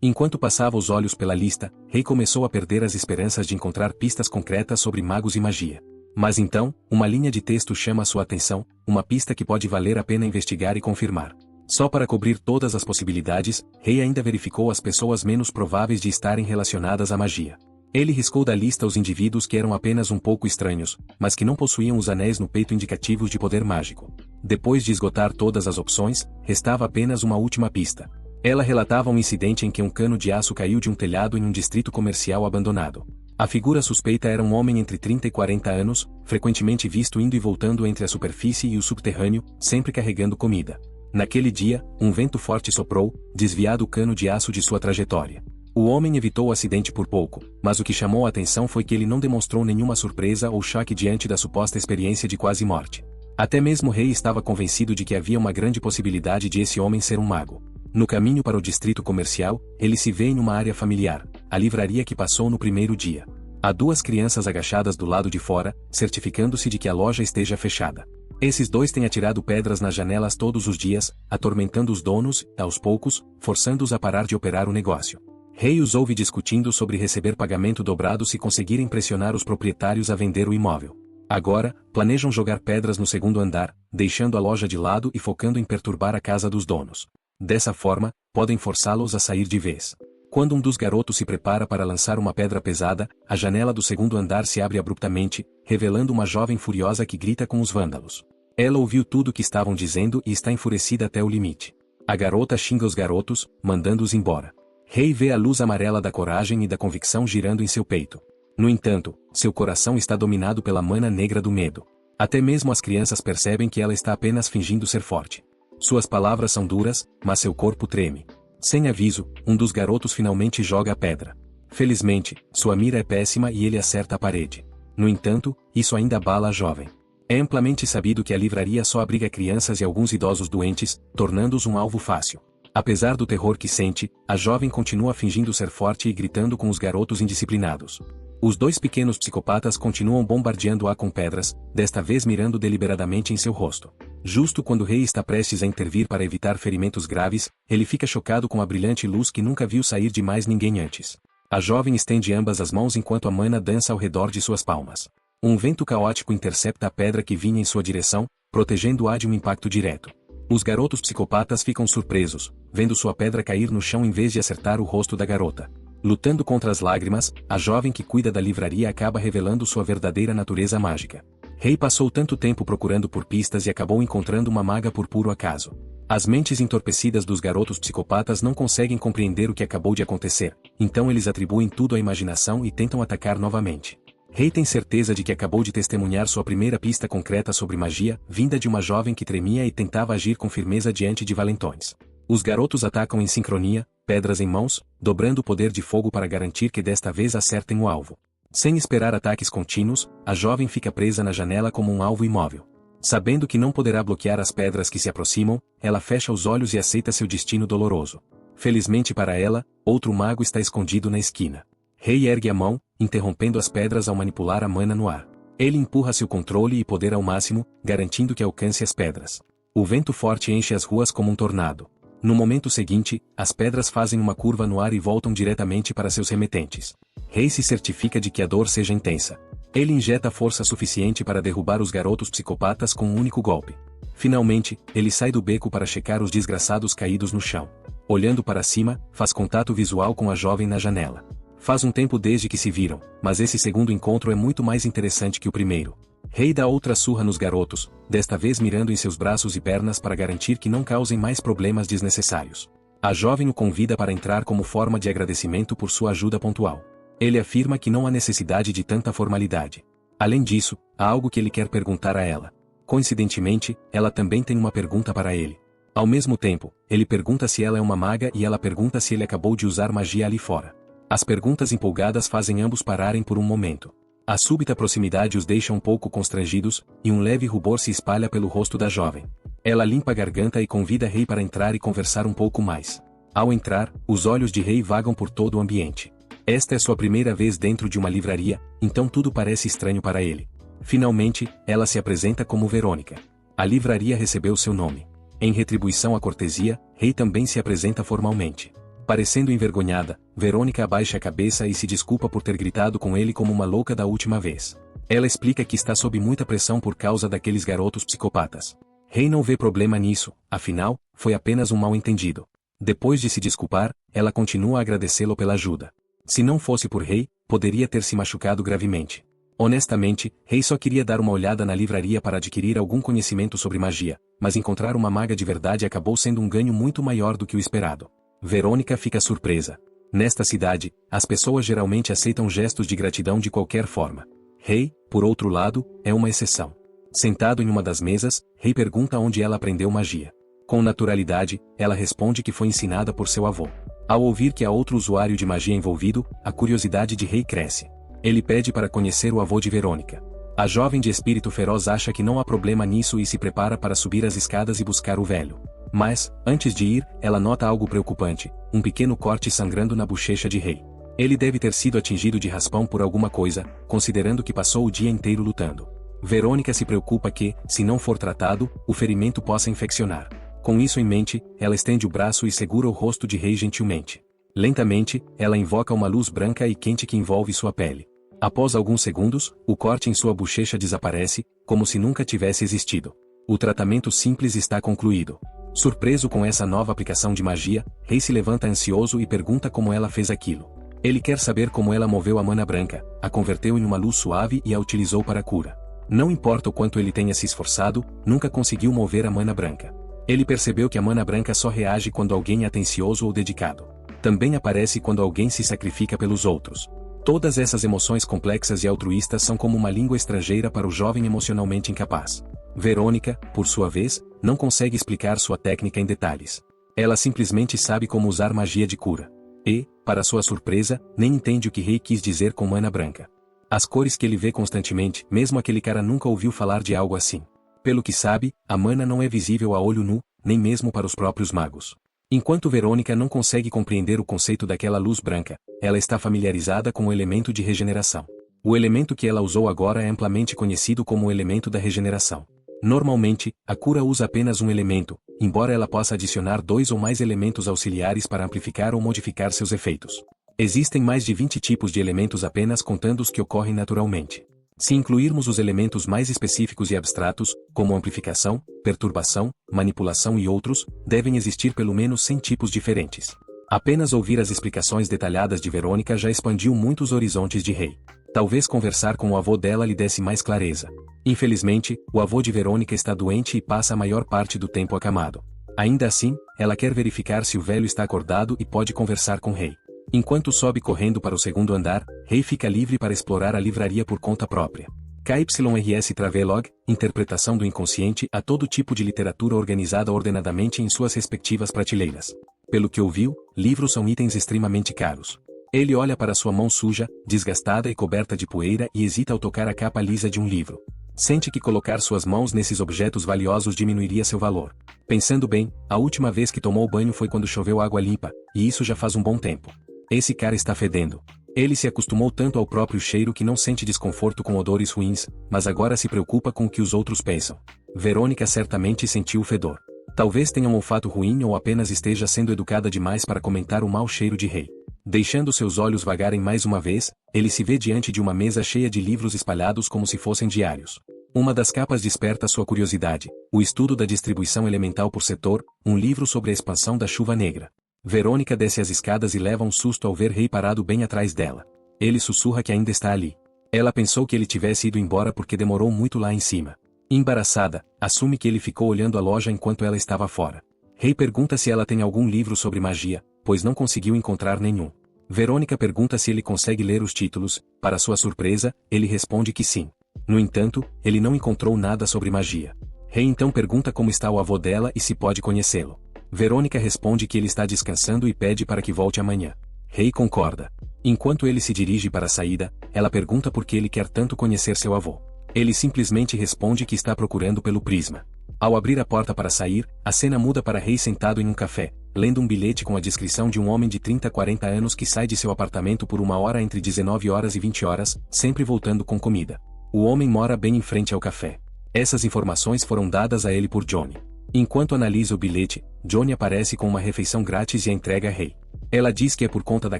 Enquanto passava os olhos pela lista, Rei começou a perder as esperanças de encontrar pistas concretas sobre magos e magia. Mas então, uma linha de texto chama sua atenção, uma pista que pode valer a pena investigar e confirmar. Só para cobrir todas as possibilidades, Rei ainda verificou as pessoas menos prováveis de estarem relacionadas à magia. Ele riscou da lista os indivíduos que eram apenas um pouco estranhos, mas que não possuíam os anéis no peito indicativos de poder mágico. Depois de esgotar todas as opções, restava apenas uma última pista. Ela relatava um incidente em que um cano de aço caiu de um telhado em um distrito comercial abandonado. A figura suspeita era um homem entre 30 e 40 anos, frequentemente visto indo e voltando entre a superfície e o subterrâneo, sempre carregando comida. Naquele dia, um vento forte soprou, desviado o cano de aço de sua trajetória. O homem evitou o acidente por pouco, mas o que chamou a atenção foi que ele não demonstrou nenhuma surpresa ou choque diante da suposta experiência de quase morte. Até mesmo o rei estava convencido de que havia uma grande possibilidade de esse homem ser um mago. No caminho para o distrito comercial, ele se vê em uma área familiar, a livraria que passou no primeiro dia. Há duas crianças agachadas do lado de fora, certificando-se de que a loja esteja fechada. Esses dois têm atirado pedras nas janelas todos os dias, atormentando os donos, aos poucos, forçando-os a parar de operar o negócio. Rei os ouve discutindo sobre receber pagamento dobrado se conseguirem pressionar os proprietários a vender o imóvel. Agora, planejam jogar pedras no segundo andar, deixando a loja de lado e focando em perturbar a casa dos donos. Dessa forma, podem forçá-los a sair de vez. Quando um dos garotos se prepara para lançar uma pedra pesada, a janela do segundo andar se abre abruptamente, revelando uma jovem furiosa que grita com os vândalos. Ela ouviu tudo o que estavam dizendo e está enfurecida até o limite. A garota xinga os garotos, mandando-os embora. Rei vê a luz amarela da coragem e da convicção girando em seu peito. No entanto, seu coração está dominado pela mana negra do medo. Até mesmo as crianças percebem que ela está apenas fingindo ser forte. Suas palavras são duras, mas seu corpo treme. Sem aviso, um dos garotos finalmente joga a pedra. Felizmente, sua mira é péssima e ele acerta a parede. No entanto, isso ainda abala a jovem. É amplamente sabido que a livraria só abriga crianças e alguns idosos doentes, tornando-os um alvo fácil. Apesar do terror que sente, a jovem continua fingindo ser forte e gritando com os garotos indisciplinados. Os dois pequenos psicopatas continuam bombardeando-a com pedras, desta vez mirando deliberadamente em seu rosto. Justo quando o rei está prestes a intervir para evitar ferimentos graves, ele fica chocado com a brilhante luz que nunca viu sair de mais ninguém antes. A jovem estende ambas as mãos enquanto a mana dança ao redor de suas palmas. Um vento caótico intercepta a pedra que vinha em sua direção, protegendo-a de um impacto direto. Os garotos psicopatas ficam surpresos, vendo sua pedra cair no chão em vez de acertar o rosto da garota. Lutando contra as lágrimas, a jovem que cuida da livraria acaba revelando sua verdadeira natureza mágica. Rei passou tanto tempo procurando por pistas e acabou encontrando uma maga por puro acaso. As mentes entorpecidas dos garotos psicopatas não conseguem compreender o que acabou de acontecer, então eles atribuem tudo à imaginação e tentam atacar novamente. Rei tem certeza de que acabou de testemunhar sua primeira pista concreta sobre magia, vinda de uma jovem que tremia e tentava agir com firmeza diante de valentões. Os garotos atacam em sincronia, pedras em mãos, dobrando o poder de fogo para garantir que desta vez acertem o alvo. Sem esperar ataques contínuos, a jovem fica presa na janela como um alvo imóvel. Sabendo que não poderá bloquear as pedras que se aproximam, ela fecha os olhos e aceita seu destino doloroso. Felizmente para ela, outro mago está escondido na esquina. Rei ergue a mão, interrompendo as pedras ao manipular a mana no ar. Ele empurra seu controle e poder ao máximo, garantindo que alcance as pedras. O vento forte enche as ruas como um tornado. No momento seguinte, as pedras fazem uma curva no ar e voltam diretamente para seus remetentes. Rei se certifica de que a dor seja intensa. Ele injeta força suficiente para derrubar os garotos psicopatas com um único golpe. Finalmente, ele sai do beco para checar os desgraçados caídos no chão. Olhando para cima, faz contato visual com a jovem na janela. Faz um tempo desde que se viram, mas esse segundo encontro é muito mais interessante que o primeiro. Rei dá outra surra nos garotos, desta vez mirando em seus braços e pernas para garantir que não causem mais problemas desnecessários. A jovem o convida para entrar como forma de agradecimento por sua ajuda pontual. Ele afirma que não há necessidade de tanta formalidade. Além disso, há algo que ele quer perguntar a ela. Coincidentemente, ela também tem uma pergunta para ele. Ao mesmo tempo, ele pergunta se ela é uma maga e ela pergunta se ele acabou de usar magia ali fora. As perguntas empolgadas fazem ambos pararem por um momento. A súbita proximidade os deixa um pouco constrangidos, e um leve rubor se espalha pelo rosto da jovem. Ela limpa a garganta e convida Rei para entrar e conversar um pouco mais. Ao entrar, os olhos de Rei vagam por todo o ambiente. Esta é sua primeira vez dentro de uma livraria, então tudo parece estranho para ele. Finalmente, ela se apresenta como Verônica. A livraria recebeu seu nome. Em retribuição à cortesia, Rei também se apresenta formalmente. Parecendo envergonhada, Verônica abaixa a cabeça e se desculpa por ter gritado com ele como uma louca da última vez. Ela explica que está sob muita pressão por causa daqueles garotos psicopatas. Rei não vê problema nisso, afinal, foi apenas um mal-entendido. Depois de se desculpar, ela continua a agradecê-lo pela ajuda. Se não fosse por Rei, poderia ter se machucado gravemente. Honestamente, Rei só queria dar uma olhada na livraria para adquirir algum conhecimento sobre magia, mas encontrar uma maga de verdade acabou sendo um ganho muito maior do que o esperado. Verônica fica surpresa. Nesta cidade, as pessoas geralmente aceitam gestos de gratidão de qualquer forma. Rei, por outro lado, é uma exceção. Sentado em uma das mesas, Rei pergunta onde ela aprendeu magia. Com naturalidade, ela responde que foi ensinada por seu avô. Ao ouvir que há outro usuário de magia envolvido, a curiosidade de Rei cresce. Ele pede para conhecer o avô de Verônica. A jovem de espírito feroz acha que não há problema nisso e se prepara para subir as escadas e buscar o velho. Mas, antes de ir, ela nota algo preocupante, um pequeno corte sangrando na bochecha de Rei. Ele deve ter sido atingido de raspão por alguma coisa, considerando que passou o dia inteiro lutando. Verônica se preocupa que, se não for tratado, o ferimento possa infeccionar. Com isso em mente, ela estende o braço e segura o rosto de Rei gentilmente. Lentamente, ela invoca uma luz branca e quente que envolve sua pele. Após alguns segundos, o corte em sua bochecha desaparece, como se nunca tivesse existido. O tratamento simples está concluído. Surpreso com essa nova aplicação de magia, Rei se levanta ansioso e pergunta como ela fez aquilo. Ele quer saber como ela moveu a mana branca, a converteu em uma luz suave e a utilizou para a cura. Não importa o quanto ele tenha se esforçado, nunca conseguiu mover a mana branca. Ele percebeu que a mana branca só reage quando alguém é atencioso ou dedicado. Também aparece quando alguém se sacrifica pelos outros. Todas essas emoções complexas e altruístas são como uma língua estrangeira para o jovem emocionalmente incapaz. Verônica, por sua vez, não consegue explicar sua técnica em detalhes. Ela simplesmente sabe como usar magia de cura. E, para sua surpresa, nem entende o que Rei quis dizer com mana branca. As cores que ele vê constantemente, mesmo aquele cara nunca ouviu falar de algo assim. Pelo que sabe, a mana não é visível a olho nu, nem mesmo para os próprios magos. Enquanto Verônica não consegue compreender o conceito daquela luz branca, ela está familiarizada com o elemento de regeneração. O elemento que ela usou agora é amplamente conhecido como o elemento da regeneração. Normalmente, a cura usa apenas um elemento, embora ela possa adicionar 2 ou mais elementos auxiliares para amplificar ou modificar seus efeitos. Existem mais de 20 tipos de elementos apenas contando os que ocorrem naturalmente. Se incluirmos os elementos mais específicos e abstratos, como amplificação, perturbação, manipulação e outros, devem existir pelo menos 100 tipos diferentes. Apenas ouvir as explicações detalhadas de Verônica já expandiu muitos horizontes de Rei. Talvez conversar com o avô dela lhe desse mais clareza. Infelizmente, o avô de Verônica está doente e passa a maior parte do tempo acamado. Ainda assim, ela quer verificar se o velho está acordado e pode conversar com Rei. Enquanto sobe correndo para o segundo andar, Rei fica livre para explorar a livraria por conta própria. KYRS Travelog, interpretação do inconsciente a todo tipo de literatura organizada ordenadamente em suas respectivas prateleiras. Pelo que ouviu, livros são itens extremamente caros. Ele olha para sua mão suja, desgastada e coberta de poeira e hesita ao tocar a capa lisa de um livro. Sente que colocar suas mãos nesses objetos valiosos diminuiria seu valor. Pensando bem, a última vez que tomou banho foi quando choveu água limpa, e isso já faz um bom tempo. Esse cara está fedendo. Ele se acostumou tanto ao próprio cheiro que não sente desconforto com odores ruins, mas agora se preocupa com o que os outros pensam. Verônica certamente sentiu o fedor. Talvez tenha um olfato ruim ou apenas esteja sendo educada demais para comentar o mau cheiro de Rei. Deixando seus olhos vagarem mais uma vez, ele se vê diante de uma mesa cheia de livros espalhados como se fossem diários. Uma das capas desperta sua curiosidade, o estudo da distribuição elemental por setor, um livro sobre a expansão da chuva negra. Verônica desce as escadas e leva um susto ao ver Rei parado bem atrás dela. Ele sussurra que ainda está ali. Ela pensou que ele tivesse ido embora porque demorou muito lá em cima. Embaraçada, assume que ele ficou olhando a loja enquanto ela estava fora. Rei pergunta se ela tem algum livro sobre magia, pois não conseguiu encontrar nenhum. Verônica pergunta se ele consegue ler os títulos, para sua surpresa, ele responde que sim. No entanto, ele não encontrou nada sobre magia. Rei então pergunta como está o avô dela e se pode conhecê-lo. Verônica responde que ele está descansando e pede para que volte amanhã. Rei concorda. Enquanto ele se dirige para a saída, ela pergunta por que ele quer tanto conhecer seu avô. Ele simplesmente responde que está procurando pelo prisma. Ao abrir a porta para sair, a cena muda para Rei sentado em um café, lendo um bilhete com a descrição de um homem de 30 a 40 anos que sai de seu apartamento por uma hora entre 19 horas e 20 horas, sempre voltando com comida. O homem mora bem em frente ao café. Essas informações foram dadas a ele por Johnny. Enquanto analisa o bilhete, Johnny aparece com uma refeição grátis e a entrega a Rei. Ela diz que é por conta da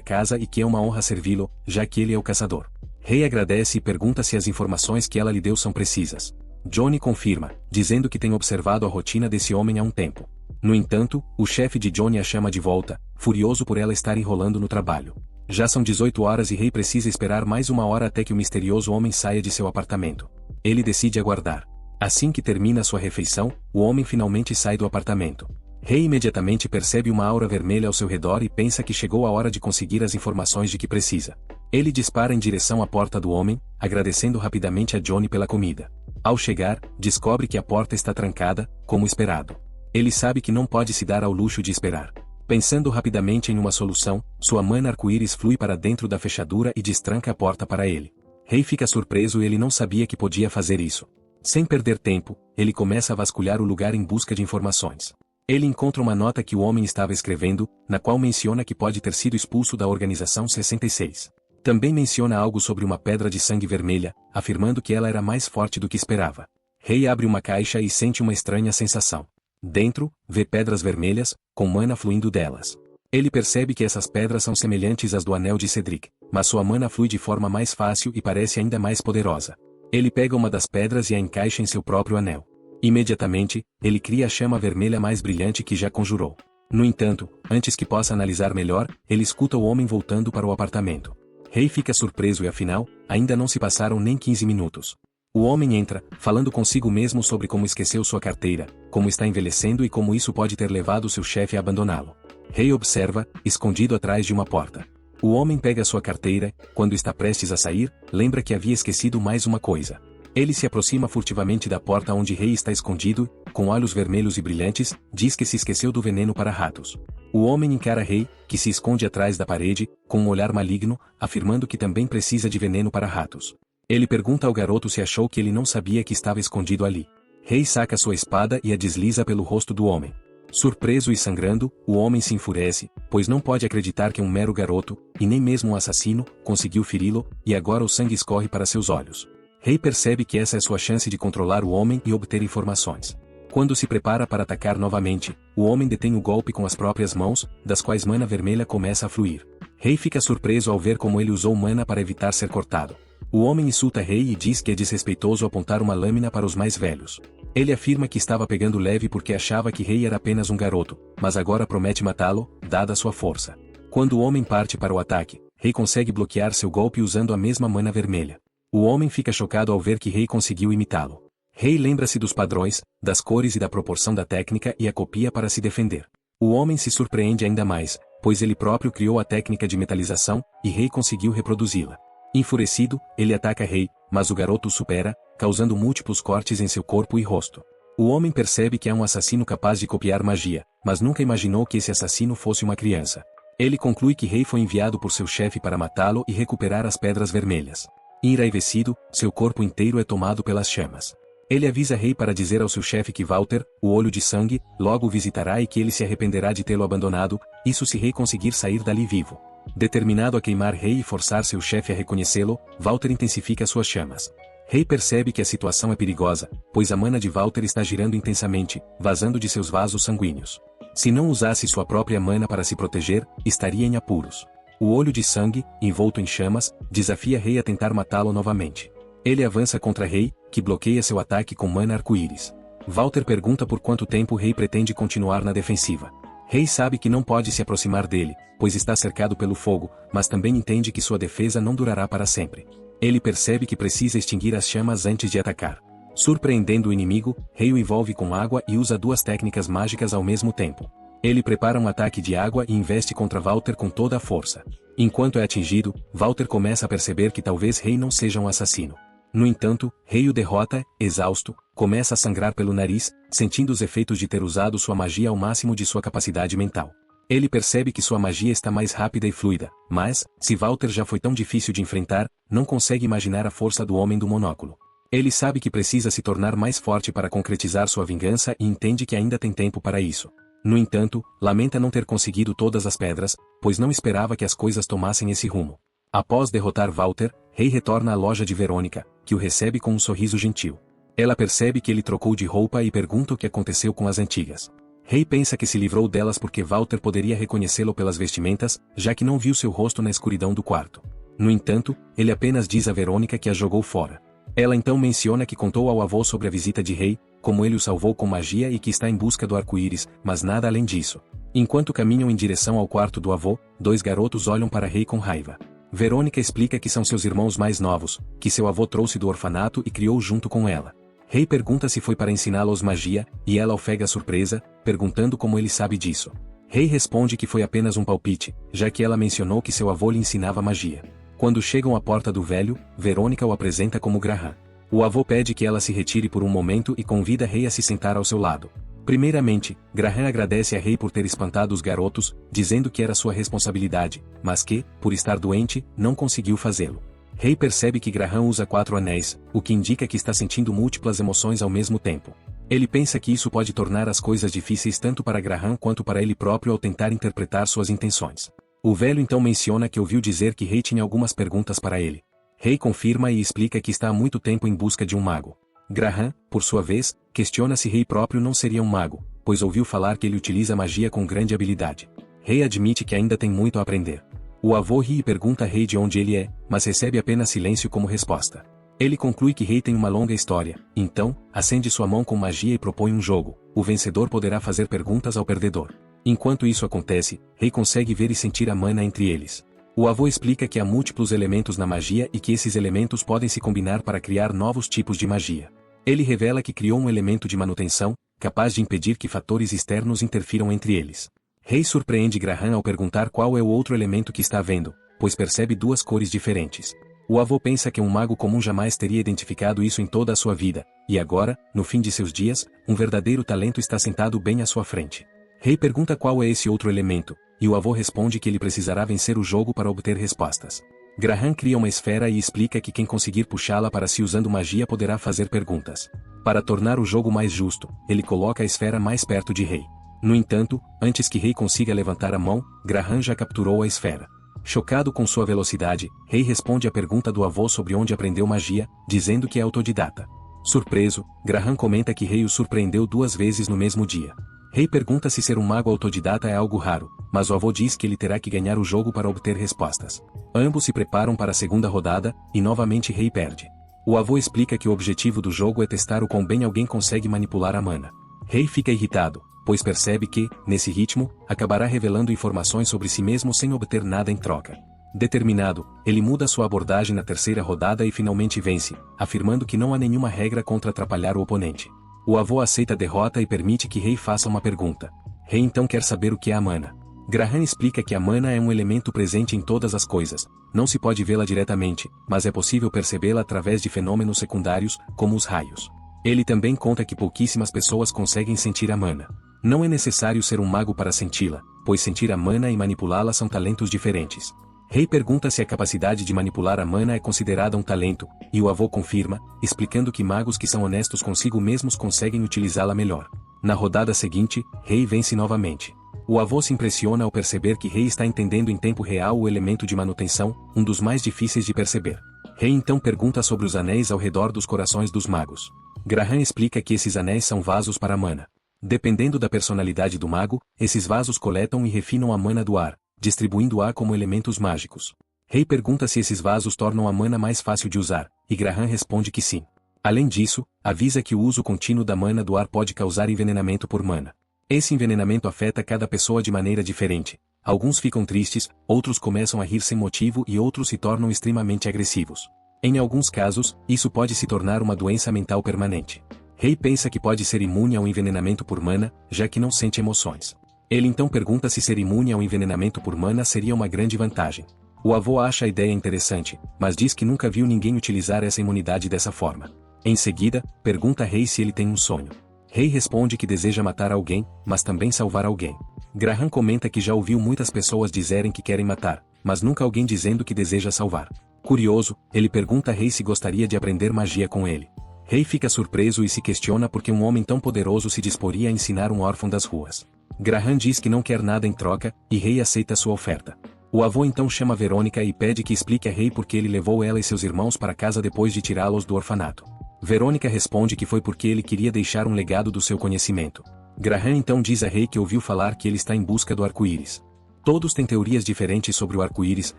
casa e que é uma honra servi-lo, já que ele é o caçador. Rei agradece e pergunta se as informações que ela lhe deu são precisas. Johnny confirma, dizendo que tem observado a rotina desse homem há um tempo. No entanto, o chefe de Johnny a chama de volta, furioso por ela estar enrolando no trabalho. Já são 18 horas e Rei precisa esperar mais 1 hora até que o misterioso homem saia de seu apartamento. Ele decide aguardar. Assim que termina sua refeição, o homem finalmente sai do apartamento. Rei imediatamente percebe uma aura vermelha ao seu redor e pensa que chegou a hora de conseguir as informações de que precisa. Ele dispara em direção à porta do homem, agradecendo rapidamente a Johnny pela comida. Ao chegar, descobre que a porta está trancada, como esperado. Ele sabe que não pode se dar ao luxo de esperar. Pensando rapidamente em uma solução, sua mana arco-íris flui para dentro da fechadura e destranca a porta para ele. Rei fica surpreso e ele não sabia que podia fazer isso. Sem perder tempo, ele começa a vasculhar o lugar em busca de informações. Ele encontra uma nota que o homem estava escrevendo, na qual menciona que pode ter sido expulso da Organização 66. Também menciona algo sobre uma pedra de sangue vermelha, afirmando que ela era mais forte do que esperava. Rei abre uma caixa e sente uma estranha sensação. Dentro, vê pedras vermelhas, com mana fluindo delas. Ele percebe que essas pedras são semelhantes às do anel de Cedric, mas sua mana flui de forma mais fácil e parece ainda mais poderosa. Ele pega uma das pedras e a encaixa em seu próprio anel. Imediatamente, ele cria a chama vermelha mais brilhante que já conjurou. No entanto, antes que possa analisar melhor, ele escuta o homem voltando para o apartamento. Rei fica surpreso e afinal, ainda não se passaram nem 15 minutos. O homem entra, falando consigo mesmo sobre como esqueceu sua carteira, como está envelhecendo e como isso pode ter levado seu chefe a abandoná-lo. Rei observa, escondido atrás de uma porta. O homem pega sua carteira, quando está prestes a sair, lembra que havia esquecido mais uma coisa. Ele se aproxima furtivamente da porta onde Rei está escondido, com olhos vermelhos e brilhantes, diz que se esqueceu do veneno para ratos. O homem encara Rei, que se esconde atrás da parede, com um olhar maligno, afirmando que também precisa de veneno para ratos. Ele pergunta ao garoto se achou que ele não sabia que estava escondido ali. Rei saca sua espada e a desliza pelo rosto do homem. Surpreso e sangrando, o homem se enfurece, pois não pode acreditar que um mero garoto, e nem mesmo um assassino, conseguiu feri-lo, e agora o sangue escorre para seus olhos. Rei percebe que essa é sua chance de controlar o homem e obter informações. Quando se prepara para atacar novamente, o homem detém o golpe com as próprias mãos, das quais mana vermelha começa a fluir. Rei fica surpreso ao ver como ele usou mana para evitar ser cortado. O homem insulta Rei e diz que é desrespeitoso apontar uma lâmina para os mais velhos. Ele afirma que estava pegando leve porque achava que Rei era apenas um garoto, mas agora promete matá-lo, dada sua força. Quando o homem parte para o ataque, Rei consegue bloquear seu golpe usando a mesma mana vermelha. O homem fica chocado ao ver que Rei conseguiu imitá-lo. Rei lembra-se dos padrões, das cores e da proporção da técnica e a copia para se defender. O homem se surpreende ainda mais, pois ele próprio criou a técnica de metalização, e Rei conseguiu reproduzi-la. Enfurecido, ele ataca Rei, mas o garoto o supera, causando múltiplos cortes em seu corpo e rosto. O homem percebe que é um assassino capaz de copiar magia, mas nunca imaginou que esse assassino fosse uma criança. Ele conclui que Rei foi enviado por seu chefe para matá-lo e recuperar as pedras vermelhas. Enraivecido, seu corpo inteiro é tomado pelas chamas. Ele avisa Rei para dizer ao seu chefe que Walter, o Olho de Sangue, logo o visitará e que ele se arrependerá de tê-lo abandonado, isso se Rei conseguir sair dali vivo. Determinado a queimar Rei e forçar seu chefe a reconhecê-lo, Walter intensifica suas chamas. Rei percebe que a situação é perigosa, pois a mana de Walter está girando intensamente, vazando de seus vasos sanguíneos. Se não usasse sua própria mana para se proteger, estaria em apuros. O Olho de Sangue, envolto em chamas, desafia Rei a tentar matá-lo novamente. Ele avança contra Rei, que bloqueia seu ataque com mana arco-íris. Walter pergunta por quanto tempo Rei pretende continuar na defensiva. Rei sabe que não pode se aproximar dele, pois está cercado pelo fogo, mas também entende que sua defesa não durará para sempre. Ele percebe que precisa extinguir as chamas antes de atacar. Surpreendendo o inimigo, Rei o envolve com água e usa duas técnicas mágicas ao mesmo tempo. Ele prepara um ataque de água e investe contra Walter com toda a força. Enquanto é atingido, Walter começa a perceber que talvez Rei não seja um assassino. No entanto, Rei o derrota, exausto, começa a sangrar pelo nariz, sentindo os efeitos de ter usado sua magia ao máximo de sua capacidade mental. Ele percebe que sua magia está mais rápida e fluida, mas, se Walter já foi tão difícil de enfrentar, não consegue imaginar a força do homem do monóculo. Ele sabe que precisa se tornar mais forte para concretizar sua vingança e entende que ainda tem tempo para isso. No entanto, lamenta não ter conseguido todas as pedras, pois não esperava que as coisas tomassem esse rumo. Após derrotar Walter, Rei retorna à loja de Verônica, que o recebe com um sorriso gentil. Ela percebe que ele trocou de roupa e pergunta o que aconteceu com as antigas. Rei pensa que se livrou delas porque Walter poderia reconhecê-lo pelas vestimentas, já que não viu seu rosto na escuridão do quarto. No entanto, ele apenas diz a Verônica que a jogou fora. Ela então menciona que contou ao avô sobre a visita de Rei, como ele o salvou com magia e que está em busca do arco-íris, mas nada além disso. Enquanto caminham em direção ao quarto do avô, dois garotos olham para Rei com raiva. Verônica explica que são seus irmãos mais novos, que seu avô trouxe do orfanato e criou junto com ela. Rei pergunta se foi para ensiná-los magia, e ela ofega a surpresa, perguntando como ele sabe disso. Rei responde que foi apenas um palpite, já que ela mencionou que seu avô lhe ensinava magia. Quando chegam à porta do velho, Verônica o apresenta como Graham. O avô pede que ela se retire por um momento e convida Rei a se sentar ao seu lado. Primeiramente, Graham agradece a Rei por ter espantado os garotos, dizendo que era sua responsabilidade, mas que, por estar doente, não conseguiu fazê-lo. Rei percebe que Graham usa 4 anéis, o que indica que está sentindo múltiplas emoções ao mesmo tempo. Ele pensa que isso pode tornar as coisas difíceis tanto para Graham quanto para ele próprio ao tentar interpretar suas intenções. O velho então menciona que ouviu dizer que Rei tinha algumas perguntas para ele. Rei confirma e explica que está há muito tempo em busca de um mago. Graham, por sua vez, questiona se Rei próprio não seria um mago, pois ouviu falar que ele utiliza magia com grande habilidade. Rei admite que ainda tem muito a aprender. O avô ri e pergunta a Rei de onde ele é, mas recebe apenas silêncio como resposta. Ele conclui que Rei tem uma longa história, então, acende sua mão com magia e propõe um jogo. O vencedor poderá fazer perguntas ao perdedor. Enquanto isso acontece, Rei consegue ver e sentir a mana entre eles. O avô explica que há múltiplos elementos na magia e que esses elementos podem se combinar para criar novos tipos de magia. Ele revela que criou um elemento de manutenção, capaz de impedir que fatores externos interfiram entre eles. Rei surpreende Graham ao perguntar qual é o outro elemento que está vendo, pois percebe 2 cores diferentes. O avô pensa que um mago comum jamais teria identificado isso em toda a sua vida, e agora, no fim de seus dias, um verdadeiro talento está sentado bem à sua frente. Rei pergunta qual é esse outro elemento, e o avô responde que ele precisará vencer o jogo para obter respostas. Graham cria uma esfera e explica que quem conseguir puxá-la para si usando magia poderá fazer perguntas. Para tornar o jogo mais justo, ele coloca a esfera mais perto de Rei. No entanto, antes que Rei consiga levantar a mão, Graham já capturou a esfera. Chocado com sua velocidade, Rei responde à pergunta do avô sobre onde aprendeu magia, dizendo que é autodidata. Surpreso, Graham comenta que Rei o surpreendeu 2 vezes no mesmo dia. Rei pergunta se ser um mago autodidata é algo raro, mas o avô diz que ele terá que ganhar o jogo para obter respostas. Ambos se preparam para a segunda rodada, e novamente Rei perde. O avô explica que o objetivo do jogo é testar o quão bem alguém consegue manipular a mana. Rei fica irritado, pois percebe que, nesse ritmo, acabará revelando informações sobre si mesmo sem obter nada em troca. Determinado, ele muda sua abordagem na terceira rodada e finalmente vence, afirmando que não há nenhuma regra contra atrapalhar o oponente. O avô aceita a derrota e permite que Rei faça uma pergunta. Rei então quer saber o que é a mana. Graham explica que a mana é um elemento presente em todas as coisas, não se pode vê-la diretamente, mas é possível percebê-la através de fenômenos secundários, como os raios. Ele também conta que pouquíssimas pessoas conseguem sentir a mana. Não é necessário ser um mago para senti-la, pois sentir a mana e manipulá-la são talentos diferentes. Rei pergunta se a capacidade de manipular a mana é considerada um talento, e o avô confirma, explicando que magos que são honestos consigo mesmos conseguem utilizá-la melhor. Na rodada seguinte, Rei vence novamente. O avô se impressiona ao perceber que Rei está entendendo em tempo real o elemento de manutenção, um dos mais difíceis de perceber. Rei então pergunta sobre os anéis ao redor dos corações dos magos. Graham explica que esses anéis são vasos para a mana. Dependendo da personalidade do mago, esses vasos coletam e refinam a mana do ar, distribuindo-a como elementos mágicos. Rei pergunta se esses vasos tornam a mana mais fácil de usar, e Graham responde que sim. Além disso, avisa que o uso contínuo da mana do ar pode causar envenenamento por mana. Esse envenenamento afeta cada pessoa de maneira diferente. Alguns ficam tristes, outros começam a rir sem motivo e outros se tornam extremamente agressivos. Em alguns casos, isso pode se tornar uma doença mental permanente. Rei pensa que pode ser imune ao envenenamento por mana, já que não sente emoções. Ele então pergunta se ser imune ao envenenamento por mana seria uma grande vantagem. O avô acha a ideia interessante, mas diz que nunca viu ninguém utilizar essa imunidade dessa forma. Em seguida, pergunta a Rei se ele tem um sonho. Rei responde que deseja matar alguém, mas também salvar alguém. Graham comenta que já ouviu muitas pessoas dizerem que querem matar, mas nunca alguém dizendo que deseja salvar. Curioso, ele pergunta a Rei se gostaria de aprender magia com ele. Rei fica surpreso e se questiona por que um homem tão poderoso se disporia a ensinar um órfão das ruas. Graham diz que não quer nada em troca, e Rei aceita sua oferta. O avô então chama Verônica e pede que explique a Rei por que ele levou ela e seus irmãos para casa depois de tirá-los do orfanato. Verônica responde que foi porque ele queria deixar um legado do seu conhecimento. Graham então diz a Rei que ouviu falar que ele está em busca do arco-íris. Todos têm teorias diferentes sobre o arco-íris,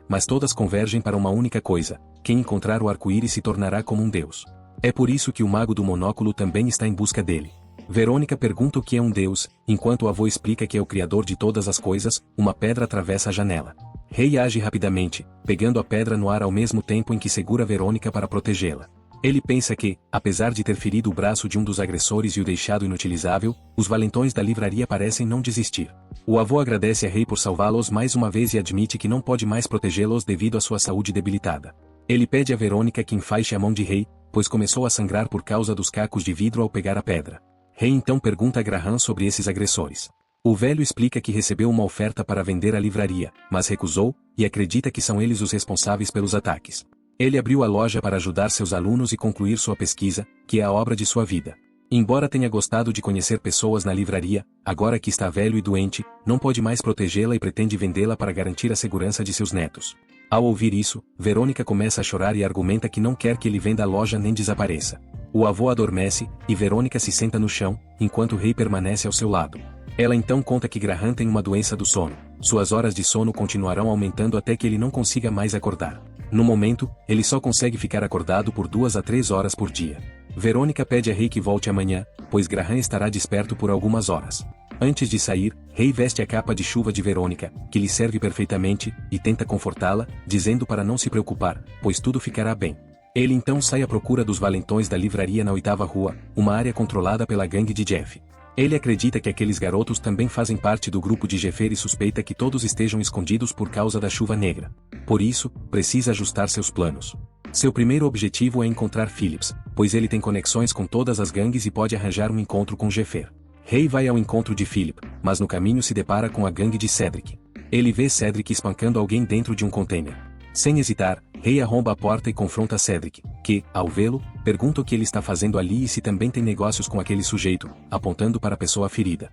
mas todas convergem para uma única coisa: quem encontrar o arco-íris se tornará como um deus. É por isso que o mago do monóculo também está em busca dele. Verônica pergunta o que é um deus, enquanto o avô explica que é o criador de todas as coisas. Uma pedra atravessa a janela. Rei age rapidamente, pegando a pedra no ar ao mesmo tempo em que segura Verônica para protegê-la. Ele pensa que, apesar de ter ferido o braço de um dos agressores e o deixado inutilizável, os valentões da livraria parecem não desistir. O avô agradece a Rei por salvá-los mais uma vez e admite que não pode mais protegê-los devido à sua saúde debilitada. Ele pede a Verônica que enfaixe a mão de Rei, pois começou a sangrar por causa dos cacos de vidro ao pegar a pedra. Rei então pergunta a Graham sobre esses agressores. O velho explica que recebeu uma oferta para vender a livraria, mas recusou, e acredita que são eles os responsáveis pelos ataques. Ele abriu a loja para ajudar seus alunos e concluir sua pesquisa, que é a obra de sua vida. Embora tenha gostado de conhecer pessoas na livraria, agora que está velho e doente, não pode mais protegê-la e pretende vendê-la para garantir a segurança de seus netos. Ao ouvir isso, Verônica começa a chorar e argumenta que não quer que ele venda a loja nem desapareça. O avô adormece, e Verônica se senta no chão, enquanto o rei permanece ao seu lado. Ela então conta que Graham tem uma doença do sono. Suas horas de sono continuarão aumentando até que ele não consiga mais acordar. No momento, ele só consegue ficar acordado por 2 a 3 horas por dia. Verônica pede a Rei que volte amanhã, pois Graham estará desperto por algumas horas. Antes de sair, Rei veste a capa de chuva de Verônica, que lhe serve perfeitamente, e tenta confortá-la, dizendo para não se preocupar, pois tudo ficará bem. Ele então sai à procura dos valentões da livraria na 8ª rua, uma área controlada pela gangue de Jeff. Ele acredita que aqueles garotos também fazem parte do grupo de Jeffer e suspeita que todos estejam escondidos por causa da chuva negra. Por isso, precisa ajustar seus planos. Seu primeiro objetivo é encontrar Phillips, pois ele tem conexões com todas as gangues e pode arranjar um encontro com Jeffer. Rei vai ao encontro de Philip, mas no caminho se depara com a gangue de Cedric. Ele vê Cedric espancando alguém dentro de um container. Sem hesitar, Rei arromba a porta e confronta Cedric, que, ao vê-lo, pergunta o que ele está fazendo ali e se também tem negócios com aquele sujeito, apontando para a pessoa ferida.